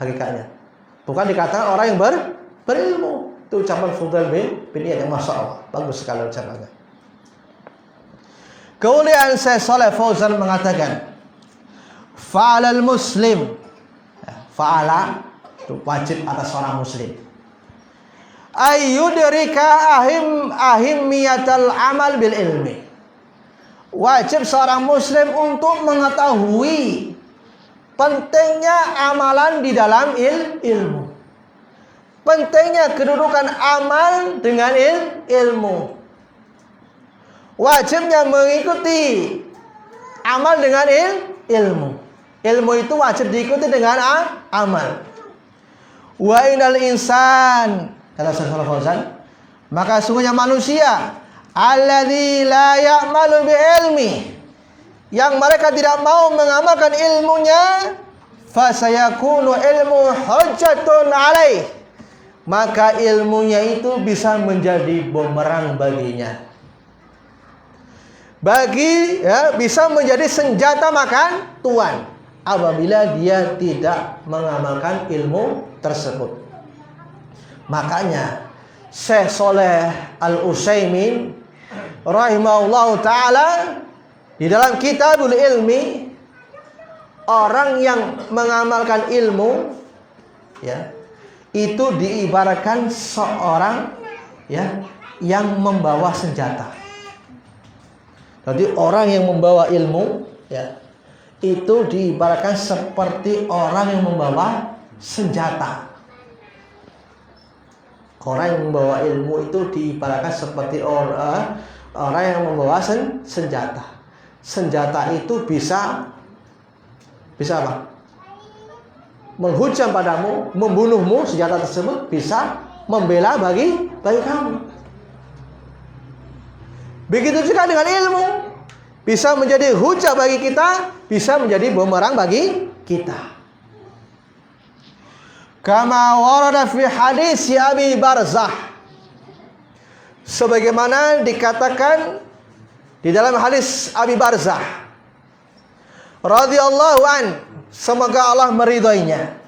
hakikatnya. Bukan dikatakan orang yang berilmu. Itu ucapan Fudail bin Iyad yang masya Allah, bagus sekali ucapannya. Kemudian Syekh Shalih Fauzan mengatakan, fa'alal muslim, fa'ala itu wajib atas seorang muslim, ayyudrika ahimmiyatal amal bil ilmi. Wajib seorang muslim untuk mengetahui pentingnya amalan di dalam ilmu. Pentingnya kedudukan amal dengan ilmu. Wajibnya mengikuti amal dengan ilmu. Ilmu itu wajib diikuti dengan amal. Wa inal insan, kata Syekh Shalih Fauzan, maka sungguhnya manusia alladzi la ya'malu bi ilmi, yang mereka tidak mau mengamalkan ilmunya, fasayakunu ilmu hujjatun alaih, maka ilmunya itu bisa menjadi bumerang baginya. Bisa menjadi senjata makan tuan. apabila dia tidak mengamalkan ilmu tersebut. Makanya Syekh Shalih Al-Utsaimin rahimahullahu taala di dalam Kitabul Ilmi, orang yang mengamalkan ilmu ya, itu diibaratkan seorang ya yang membawa senjata. Jadi orang yang membawa ilmu ya, itu diibaratkan seperti orang yang membawa senjata. Orang yang membawa ilmu itu diibaratkan seperti orang yang membawa senjata. Senjata itu bisa apa? Menghujam padamu, membunuhmu. Senjata tersebut bisa membela bagi kamu. Begitu juga dengan ilmu, bisa menjadi hujah bagi kita, bisa menjadi bumerang bagi kita. Kama warada fi hadis Abi Barzah, sebagaimana dikatakan di dalam hadis Abi Barzah radhiyallahu an, semoga Allah meridhoinya.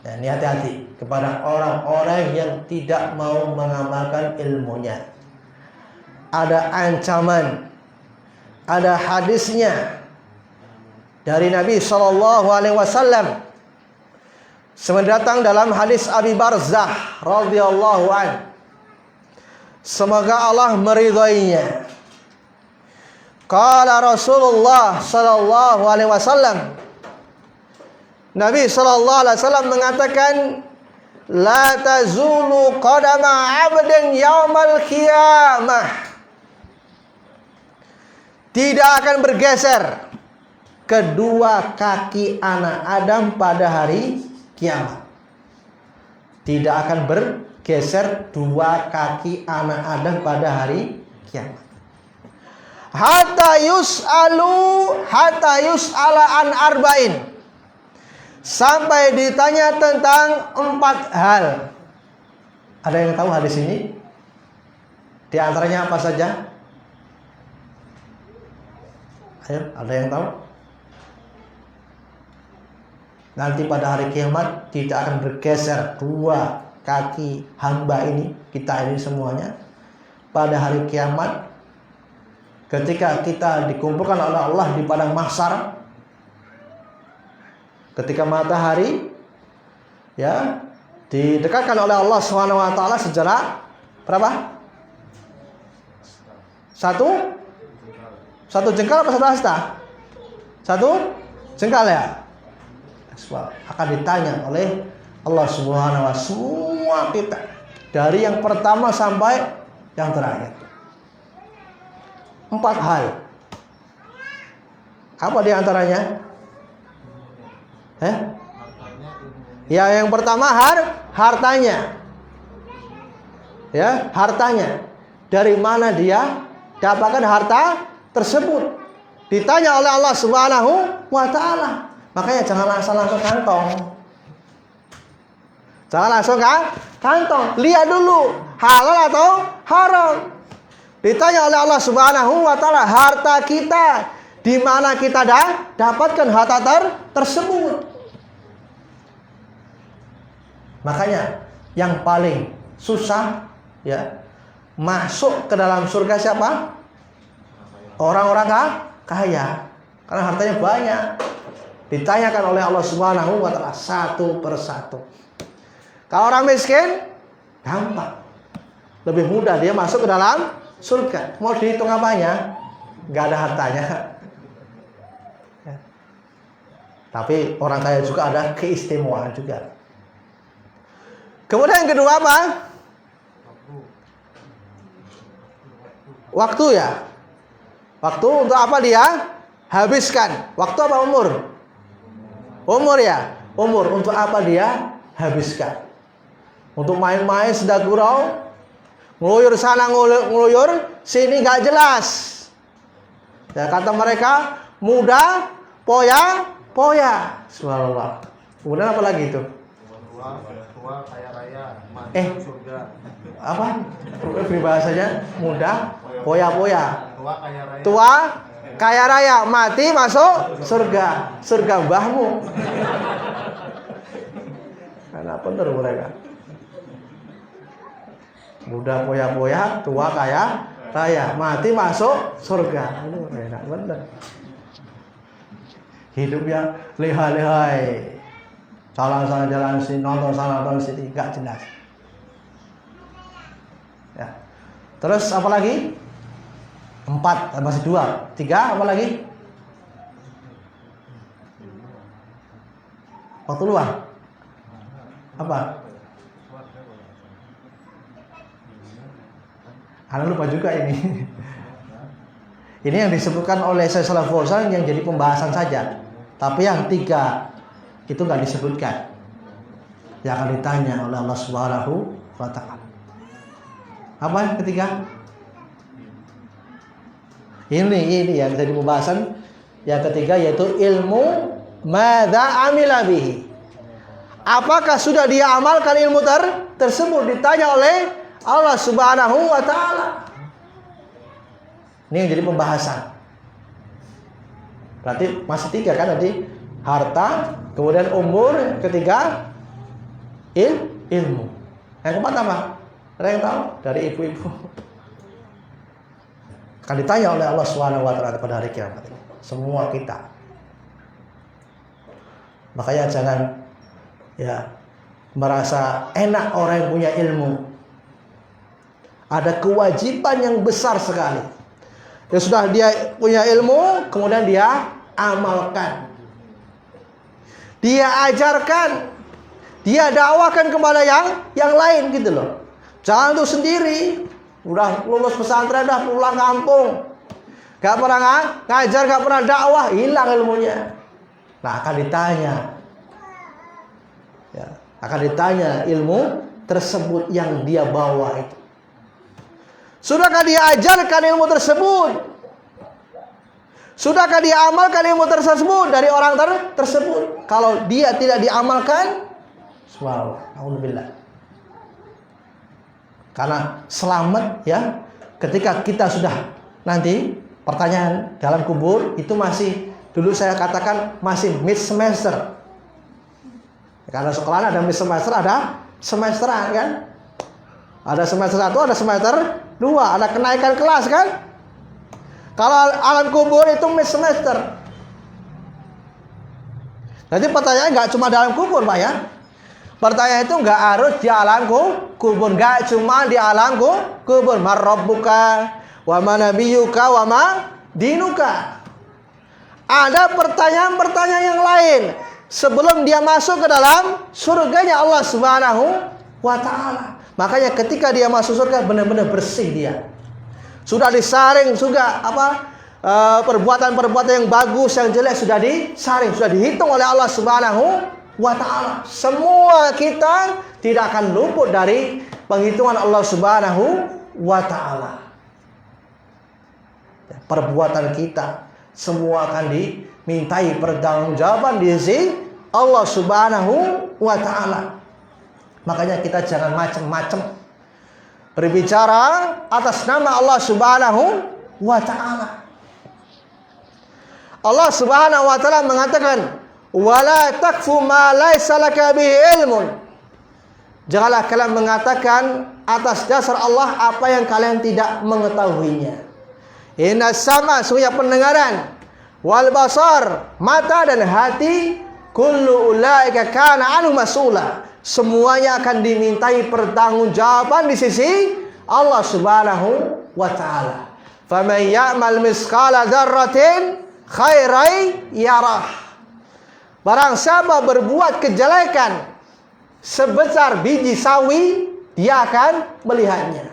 Dan hati-hati kepada orang-orang yang tidak mau mengamalkan ilmunya. Ada ancaman, ada hadisnya dari Nabi SAW. Sebenarnya datang dalam hadis Abi Barzah radhiyallahu an, semoga Allah meridhoinya. Qala Rasulullah sallallahu alaihi wasallam, Nabi sallallahu alaihi wasallam mengatakan, la tazulu qadama 'abdin yaumal qiyamah, tidak akan bergeser kedua kaki anak Adam pada hari kiamat. Tidak akan bergeser dua kaki anak Adam pada hari kiamat. Hatta yus'ala an arba'in, sampai ditanya tentang 4 hal. Ada yang tahu hadis ini? Di antaranya apa saja? Ayo, ada yang tahu? Nanti pada hari kiamat tidak akan bergeser dua kaki hamba ini, kita ini semuanya. Pada hari kiamat, ketika kita dikumpulkan oleh Allah di padang mahsyar, ketika matahari ya didekatkan oleh Allah SWT sejarak berapa? Satu jengkal apa 1 hasta? 1 jengkal ya. Akan ditanya oleh Allah Subhanahu wa taala semua kita, dari yang pertama sampai yang terakhir. 4 hal. Apa di antaranya? Ya, yang pertama hartanya. Ya, hartanya. Dari mana dia dapatkan harta tersebut? Ditanya oleh Allah Subhanahu wa taala. Makanya jangan langsung kantong. Jangan langsung kantong. Lihat dulu halal atau haram. Ditanya oleh Allah Subhanahu wa taala, harta kita di mana kita dapatkan harta tersebut. Makanya yang paling susah ya masuk ke dalam surga siapa? Orang-orang kaya. Karena hartanya banyak. Ditanyakan oleh Allah Subhanahu wa taala satu persatu. Kalau orang miskin gampang. Lebih mudah dia masuk ke dalam surga. Mau dihitung apanya? Gak ada hartanya. Ya. Tapi orang kaya juga ada keistimewaan juga. Kemudian yang kedua apa? Waktu ya. Waktu untuk apa dia? Habiskan. Waktu apa umur? Umur ya. Umur untuk apa dia? Habiskan. Untuk main-main sedang gurau, ngeluyur sana ngeluyur sini gak jelas. Ya, kata mereka muda, poya. Subhanallah. Kemudian apa lagi itu? Tua kaya raya, surga. Apa? Bahasanya muda, poya. Tua kaya raya. Tua kaya raya, mati masuk surga. Surga mbahmu. Karena bener mereka. Muda poya-poya, tua kaya raya, mati masuk surga. Aduh, enak bener. Hidupnya lehai-lehai. Salah-salah jalan sini, nonton sana, nonton sini, gak jelas. Ya. Terus apa lagi? 4, masih 2. 3, apa lagi? Waktu luang. Apa? Anda lupa juga ini. Ini yang disebutkan oleh Syekh Shalih Fauzan yang jadi pembahasan saja. Tapi yang 3 itu nggak disebutkan. Yang akan ditanya oleh Allah Subhanahu wa Ta'ala. Apa yang ketiga? Ini yang jadi pembahasan yang ketiga, yaitu ilmu madza amila bihi. Apakah sudah dia amalkan ilmu tersebut, ditanya oleh Allah Subhanahu wa Ta'ala. Ini yang jadi pembahasan. Berarti masih 3 kan tadi? Harta, kemudian umur, ketiga ilmu. Yang keempat apa? Ada yang tahu? Dari ibu-ibu. Akan ditanya oleh Allah Subhanahu wa Ta'ala pada hari kiamat ini. Semua kita. Makanya jangan merasa enak orang yang punya ilmu. Ada kewajiban yang besar sekali. Ya sudah dia punya ilmu, kemudian dia amalkan. Dia ajarkan, dia dakwakan kepada yang lain gitu loh. Jangan tuh sendiri. Udah lulus pesantren, dah pulang kampung, gak pernah ngajar, gak pernah dakwah, hilang ilmunya. Nah, akan ditanya. Ya, akan ditanya ilmu tersebut yang dia bawa itu. Sudahkah dia ajarkan ilmu tersebut? Sudahkah dia amalkan ilmu tersebut dari orang tersebut? Kalau dia tidak diamalkan, subhanallah, alhamdulillah. Karena selamat ya, ketika kita sudah nanti pertanyaan dalam kubur itu masih, dulu saya katakan masih mid semester. Karena sekolah ada mid semester, ada semesteran kan? Ada semester 1, ada semester 2, ada kenaikan kelas kan? Kalau alam kubur itu mid semester. Jadi pertanyaannya nggak cuma dalam kubur, Pak ya. Pertanyaan itu nggak harus di alam kubur, nggak cuma di alam kubur. Marrabbuka, wa ma nabiyyuka, wa ma dinuka. Ada pertanyaan-pertanyaan yang lain sebelum dia masuk ke dalam surganya Allah Subhanahu wa Ta'ala. Makanya ketika dia masuk surga benar-benar bersih dia. Sudah disaring juga perbuatan-perbuatan yang bagus, yang jelek sudah disaring, sudah dihitung oleh Allah Subhanahu wa Ta'ala. Semua kita tidak akan luput dari penghitungan Allah Subhanahu wa Ta'ala. Perbuatan kita semua akan dimintai pertanggungjawaban di sisi Allah Subhanahu wa Ta'ala. Makanya kita jangan macam-macam berbicara atas nama Allah Subhanahu wa Ta'ala. Allah Subhanahu wa Ta'ala mengatakan, wala takfu ma laysa laka bihi ilmun. Janganlah kalian mengatakan atas dasar Allah apa yang kalian tidak mengetahuinya. Inna sama, sungguhnya pendengaran, wal basar, mata dan hati, kullu ulaika kana anhu mas'ula. Semuanya akan dimintai pertanggungjawaban di sisi Allah Subhanahu wa Ta'ala. Faman ya'mal misqala dzarratin khairan yarah. Barang siapa berbuat kejelekan sebesar biji sawi, dia akan melihatnya.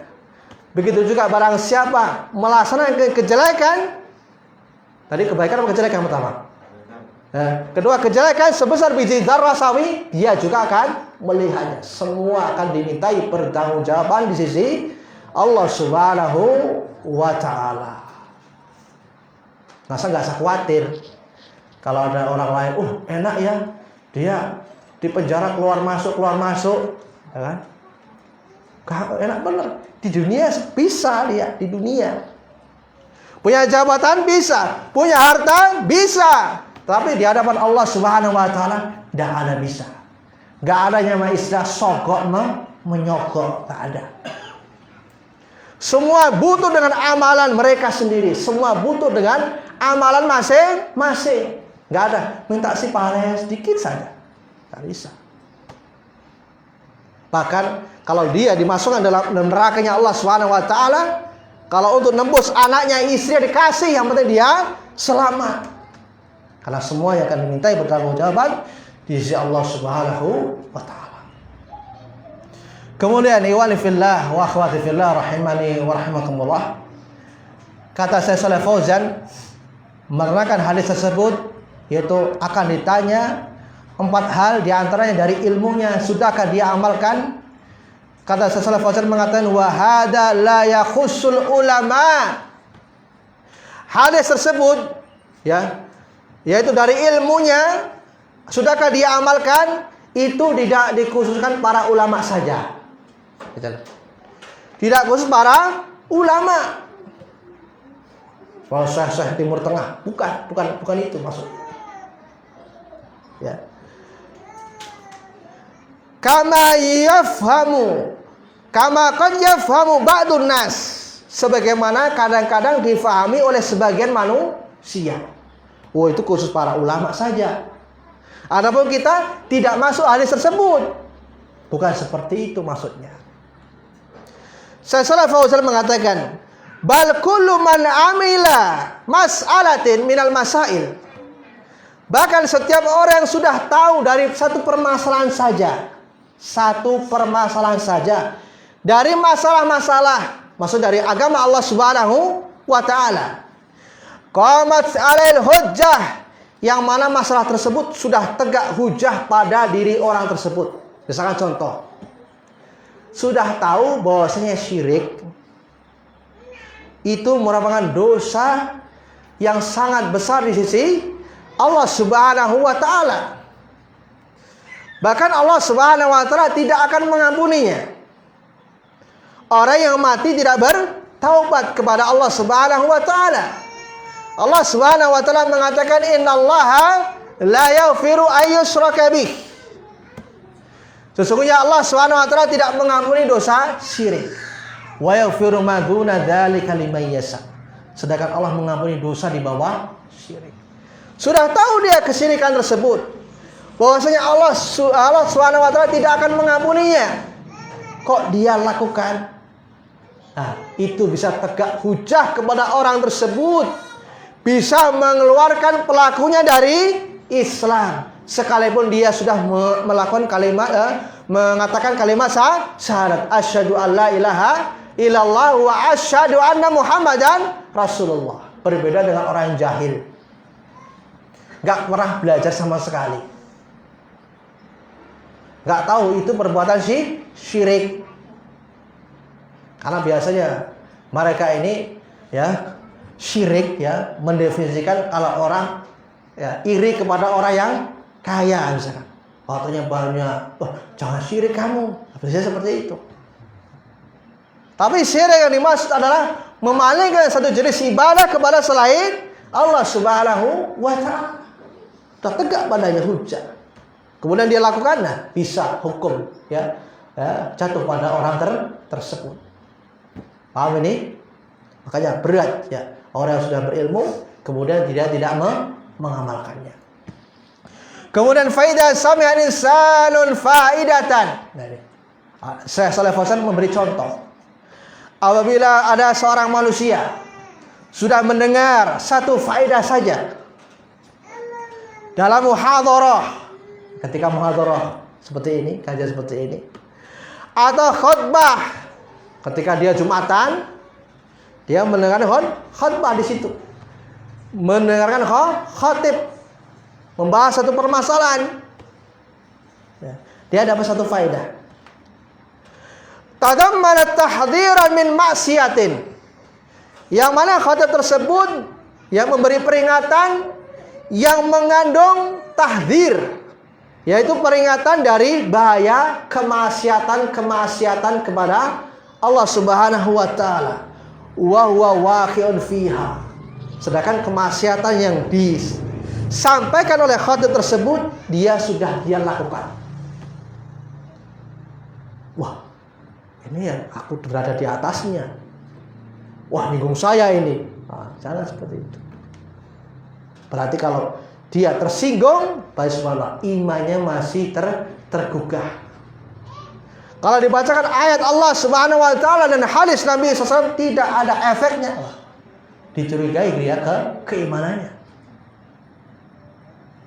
Begitu juga barang siapa melaksanakan kejelekan, tadi kebaikan atau kejelekan pertama? Kedua, kejelekan sebesar biji zarah sawi, dia juga akan melihatnya. Semua akan dimintai pertanggungjawaban di sisi Allah Subhanahu wa Ta'ala. Masa nggak usah khawatir kalau ada orang lain, enak ya, dia di penjara keluar masuk, ya kan? Enak bener. Di dunia bisa lihat di dunia. punya jabatan bisa, punya harta bisa. Tapi di hadapan Allah Subhanahu wa taala tidak ada bisa. Enggak ada yang namanya istilah sogok menyogok, enggak ada. Semua butuh dengan amalan mereka sendiri. Semua butuh dengan amalan masing-masing. Enggak ada minta si pahala sedikit saja. Enggak bisa. Bahkan kalau dia dimasukkan dalam nerakanya Allah Subhanahu wa taala, kalau untuk nembus anaknya, istri dikasih, yang penting dia selamat. Karena semua yang akan dimintai bertanggungjawaban di sisi Allah Subhanahu wa taala. Kemudian ikhwani fillah wa akhwati fillah rahimani wa rahimakumullah. Kata Syekh Shalih Fauzan menerangkan hadis tersebut, yaitu akan ditanya 4 hal diantaranya dari ilmunya, sudahkah dia amalkan? Kata Syekh Shalih Fauzan mengatakan wa hada la yakhussul ulama. Hadis tersebut ya, yaitu dari ilmunya, sudahkah dia amalkan, itu tidak dikhususkan para ulama saja. Tidak khusus para ulama. Kalau Syekh Timur Tengah, bukan itu maksudnya. Ya. Kama qad yafhamu ba'dun nas, sebagaimana kadang-kadang difahami oleh sebagian manusia. Oh, itu khusus para ulama saja. Adapun kita tidak masuk hadis tersebut. Bukan seperti itu maksudnya. Syekh Shalih Fauzan mengatakan, bal kullu man amila mas'alatin minal masail. Bahkan setiap orang yang sudah tahu dari satu permasalahan saja, dari masalah-masalah, maksud dari agama Allah Subhanahu wa taala. Qamat 'alail hujjah, yang mana masalah tersebut sudah tegak hujah pada diri orang tersebut. Misalkan contoh, sudah tahu bahwasanya syirik itu merupakan dosa yang sangat besar di sisi Allah Subhanahu wa taala. Bahkan Allah Subhanahu wa taala tidak akan mengampuninya. Orang yang mati tidak bertaubat kepada Allah Subhanahu wa taala. Allah Subhanahu wa taala mengatakan innallaha la yaghfiru ayyushraka bih. Sesungguhnya Allah Subhanahu wa taala tidak mengampuni dosa syirik. Wa yaghfiru ma duna dzalika liman yasha. Sedangkan Allah mengampuni dosa di bawah syirik. Sudah tahu dia kesyirikan tersebut, bahwasanya Allah Subhanahu wa taala tidak akan mengampuninya. Kok dia lakukan? Nah, itu bisa tegak hujah kepada orang tersebut, bisa mengeluarkan pelakunya dari Islam. Sekalipun dia sudah melakukan mengatakan kalimat syahadat asyhadu alla ilaha illallah wa asyhadu anna muhammadan rasulullah. Berbeda dengan orang yang jahil, gak pernah belajar sama sekali, gak tahu itu perbuatan syirik. Karena biasanya mereka ini ya syirik ya mendefinisikan kalau orang ya iri kepada orang yang kaya misalkan. Waktunya banyak, jangan syirik kamu. Biasanya seperti itu. Tapi syirik yang dimaksud adalah memalingkan satu jenis ibadah kepada selain Allah Subhanahu wa taala. Tegak padanya hujah. Kemudian dia lakukan, nah bisa hukum ya jatuh pada orang tersebut. Paham ini? Makanya berat ya orang yang sudah berilmu kemudian tidak mengamalkannya. Kemudian faidah sami'an insanun faidatan. Syekh Shalih Fauzan memberi contoh. Apabila ada seorang manusia sudah mendengar satu faidah saja dalam muhadharah, ketika muhadharah seperti ini, kajian seperti ini, atau khutbah ketika dia Jumatan, dia mendengarkan khutbah di situ, mendengarkan khatib membahas satu permasalahan, dia dapat satu faidah. Tadammanat tahdhiran min maksiatin, yang mana khatib tersebut yang memberi peringatan yang mengandung tahdzir, yaitu peringatan dari bahaya kemaksiatan kepada Allah Subhanahu wa taala. Wa huwa waqi'un fiha, Sedangkan kemaksiatan yang disampaikan oleh khatib tersebut dia sudah lakukan. Wah, ini yang aku berada di atasnya. Wah, ninggung saya ini. Nah, jangan seperti itu. Berarti kalau dia tersinggung, subhanallah, imannya masih tergugah. Kalau dibacakan ayat Allah Subhanahu wa taala dan hadis Nabi SAW tidak ada efeknya, dicurigai dia keimanannya.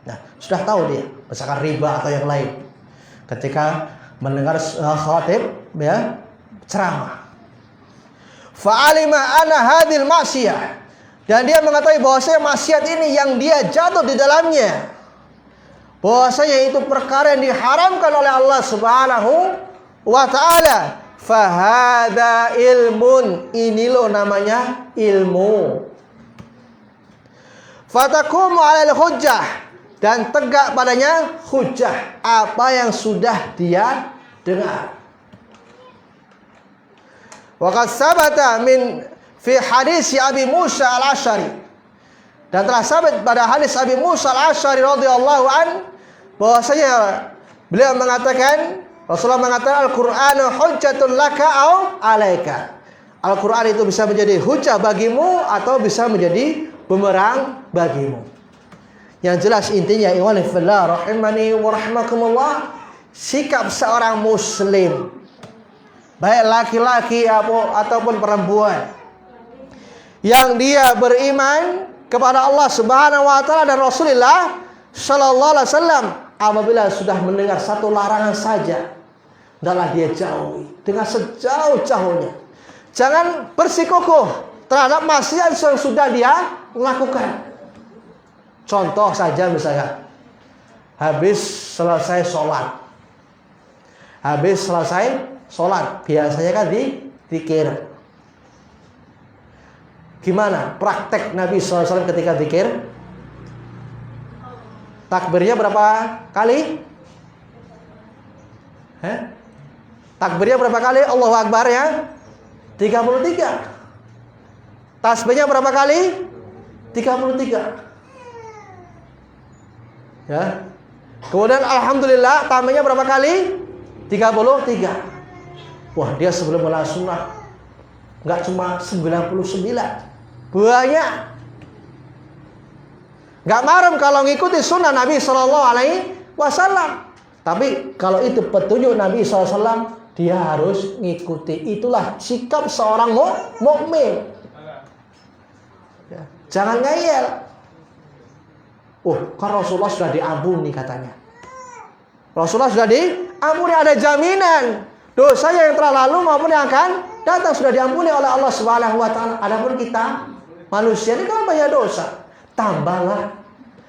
Nah, sudah tahu dia, misalkan riba atau yang lain. Ketika mendengar khatib ya ceramah, fa'alima ana hadil maksiyah, dan dia mengetahui bahwasanya maksiat ini yang dia jatuh di dalamnya, bahwasanya itu perkara yang diharamkan oleh Allah Subhanahu wa ta'ala, fahada ilmun, ini loh namanya ilmu. Fatakumu alal hujjah, dan tegak padanya hujjah, apa yang sudah dia dengar. Wa qad sabata min fi hadis Abi Musa al-Asy'ari, dan telah sabit pada hadis Abi Musa al-Asy'ari radhiyallahu an, bahwasanya beliau mengatakan, Rasulullah mengatakan Al-Qur'anu hujjatun laka au alaika. Al-Qur'an itu bisa menjadi hujjah bagimu atau bisa menjadi bumerang bagimu. Yang jelas intinya, ikhwani fillah rahimani wa rahmakumullah, sikap seorang muslim, baik laki-laki ataupun perempuan, yang dia beriman kepada Allah Subhanahu wa taala dan Rasulullah sallallahu alaihi wasallam, apabila sudah mendengar satu larangan saja, hendaklah dia jauhi dengan sejauh-jauhnya. Jangan bersikukuh terhadap maksiat yang sudah dia lakukan. Contoh saja misalnya, habis selesai sholat, biasanya kan dikir. Gimana praktek Nabi SAW ketika zikir? Takbirnya berapa kali? Takbirnya berapa kali? Allahu Akbar ya? 33. Tasbihnya berapa kali? 33. Ya. Kemudian alhamdulillah tambahnya berapa kali? 33. Wah, dia sebelum mulai sunnah enggak cuma 99. Banyak. Enggak marem kalau ngikuti sunnah Nabi sallallahu alaihi wasallam. Tapi kalau itu petunjuk Nabi SAW, dia harus ngikuti. Itulah sikap seorang mukmin. Ya. Jangan ngeyel. Kan Rasulullah sudah diampuni katanya. Rasulullah sudah diampuni, ada jaminan. Dosanya yang telah lalu maupun yang akan datang sudah diampuni oleh Allah Subhanahu wa taala. Adapun kita manusia ini kan banyak dosa. Tambahlah.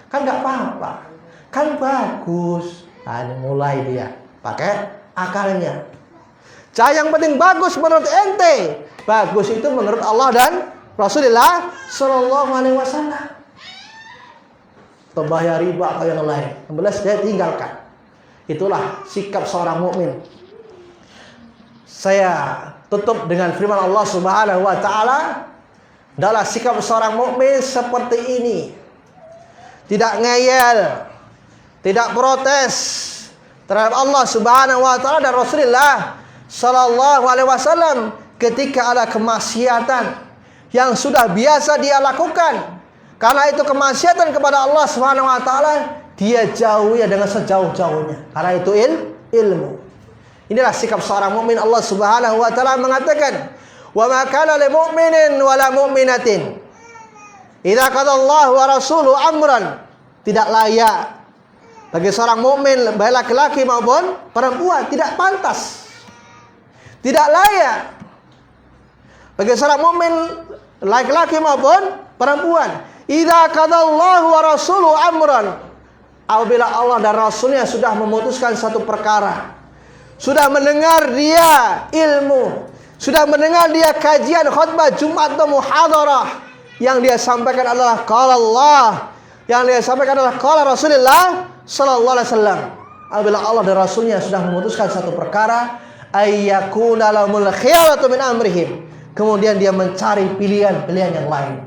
Kan enggak apa-apa. Kan bagus. Nah, ini mulai dia pakai akalnya. Yang penting bagus menurut ente, bagus itu menurut Allah dan Rasulullah sallallahu alaihi wasallam. Bayar riba atau yang lain, kemudian dia tinggalkan. Itulah sikap seorang mukmin. Saya tutup dengan firman Allah Subhanahu wa taala, adalah sikap seorang mukmin seperti ini. Tidak ngeyel, tidak protes terhadap Allah Subhanahu wa taala dan Rasulullah sallallahu alaihi wasallam ketika ada kemaksiatan yang sudah biasa dia lakukan. Karena itu kemaksiatan kepada Allah Subhanahu wa taala, dia jauhi dengan sejauh-jauhnya. Karena itu ilmu. Inilah sikap seorang mukmin. Allah Subhanahu wa taala mengatakan, "Wa ma kana lil mu'minin wa la mu'minatin idza qada Allahu wa rasuluhu amran." Tidak layak bagi seorang mukmin, baik laki-laki maupun perempuan, tidak pantas. Tidak layak bagi seorang mukmin, laki-laki maupun perempuan, idza qadallahu wa rasuluhu amran, apabila Allah dan Rasulnya sudah memutuskan satu perkara, sudah mendengar dia ilmu, sudah mendengar dia kajian khutbah Jumat atau muhadarah, yang dia sampaikan adalah qala Allah, yang dia sampaikan adalah qala Rasulullah sallallahu alaihi wasallam. Apabila Allah dan Rasulnya sudah memutuskan satu perkara, ayyakuna lahumul khiyaratu min amrihim, kemudian dia mencari pilihan yang lain.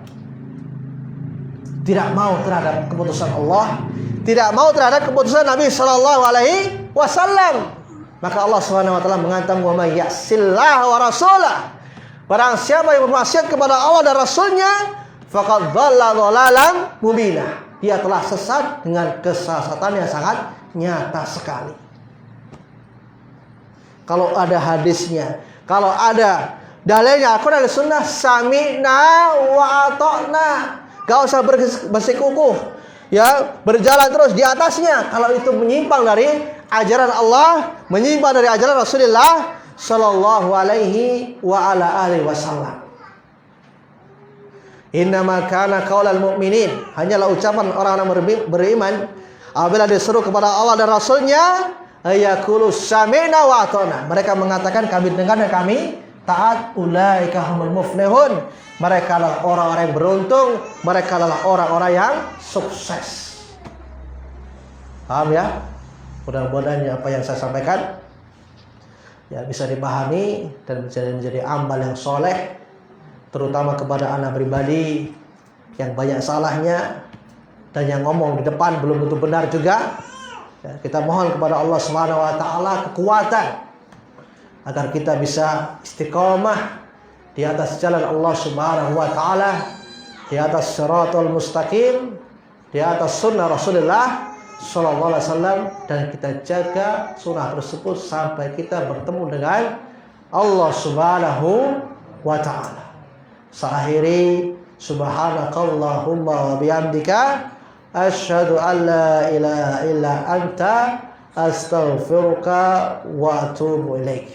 tidak mau terhadap keputusan Allah, tidak mau terhadap keputusan Nabi sallallahu alaihi wasallam, maka Allah Subhanahu wa taala mengatakan, "Wa may ya'sillah wa rasulah." Barang siapa yang bermaksiat kepada Allah dan Rasulnya, faqad dhalla dhalalan mubina. Dia telah sesat dengan kesesatan yang sangat nyata sekali. Kalau ada hadisnya, kalau ada dalilnya, Al-Quran dan Sunnah, sami'na wa ata'na. Gak usah bersikukuh, ya, berjalan terus di atasnya. Kalau itu menyimpang dari ajaran Allah, menyimpang dari ajaran Rasulullah sallallahu alaihi wa ala alihi wasallam. Innama kana qaulal mu'minin, hanyalah ucapan orang-orang beriman apabila diseru kepada Allah dan Rasulnya, ayaqulu sami'na wa ata'na. Mereka mengatakan kami dengar dan kami taat. Ulaika humul muflihun. Mereka adalah orang-orang yang beruntung, mereka adalah orang-orang yang sukses. Paham ya? Mudah-mudahan apa yang saya sampaikan ya bisa dipahami dan menjadi amal yang soleh, terutama kepada anak pribadi yang banyak salahnya dan yang ngomong di depan belum tentu benar juga. Ya, kita mohon kepada Allah Subhanahu wa taala kekuatan agar kita bisa istiqomah di atas jalan Allah Subhanahu wa taala, di atas shiratal mustaqim, di atas sunnah Rasulullah sallallahu alaihi wasallam, dan kita jaga sunnah tersebut sampai kita bertemu dengan Allah Subhanahu wa taala. Saakhiri subhanakallahumma wa bihamdika asyhadu an la ilaha illa anta astaghfiruka wa atubu ilaik.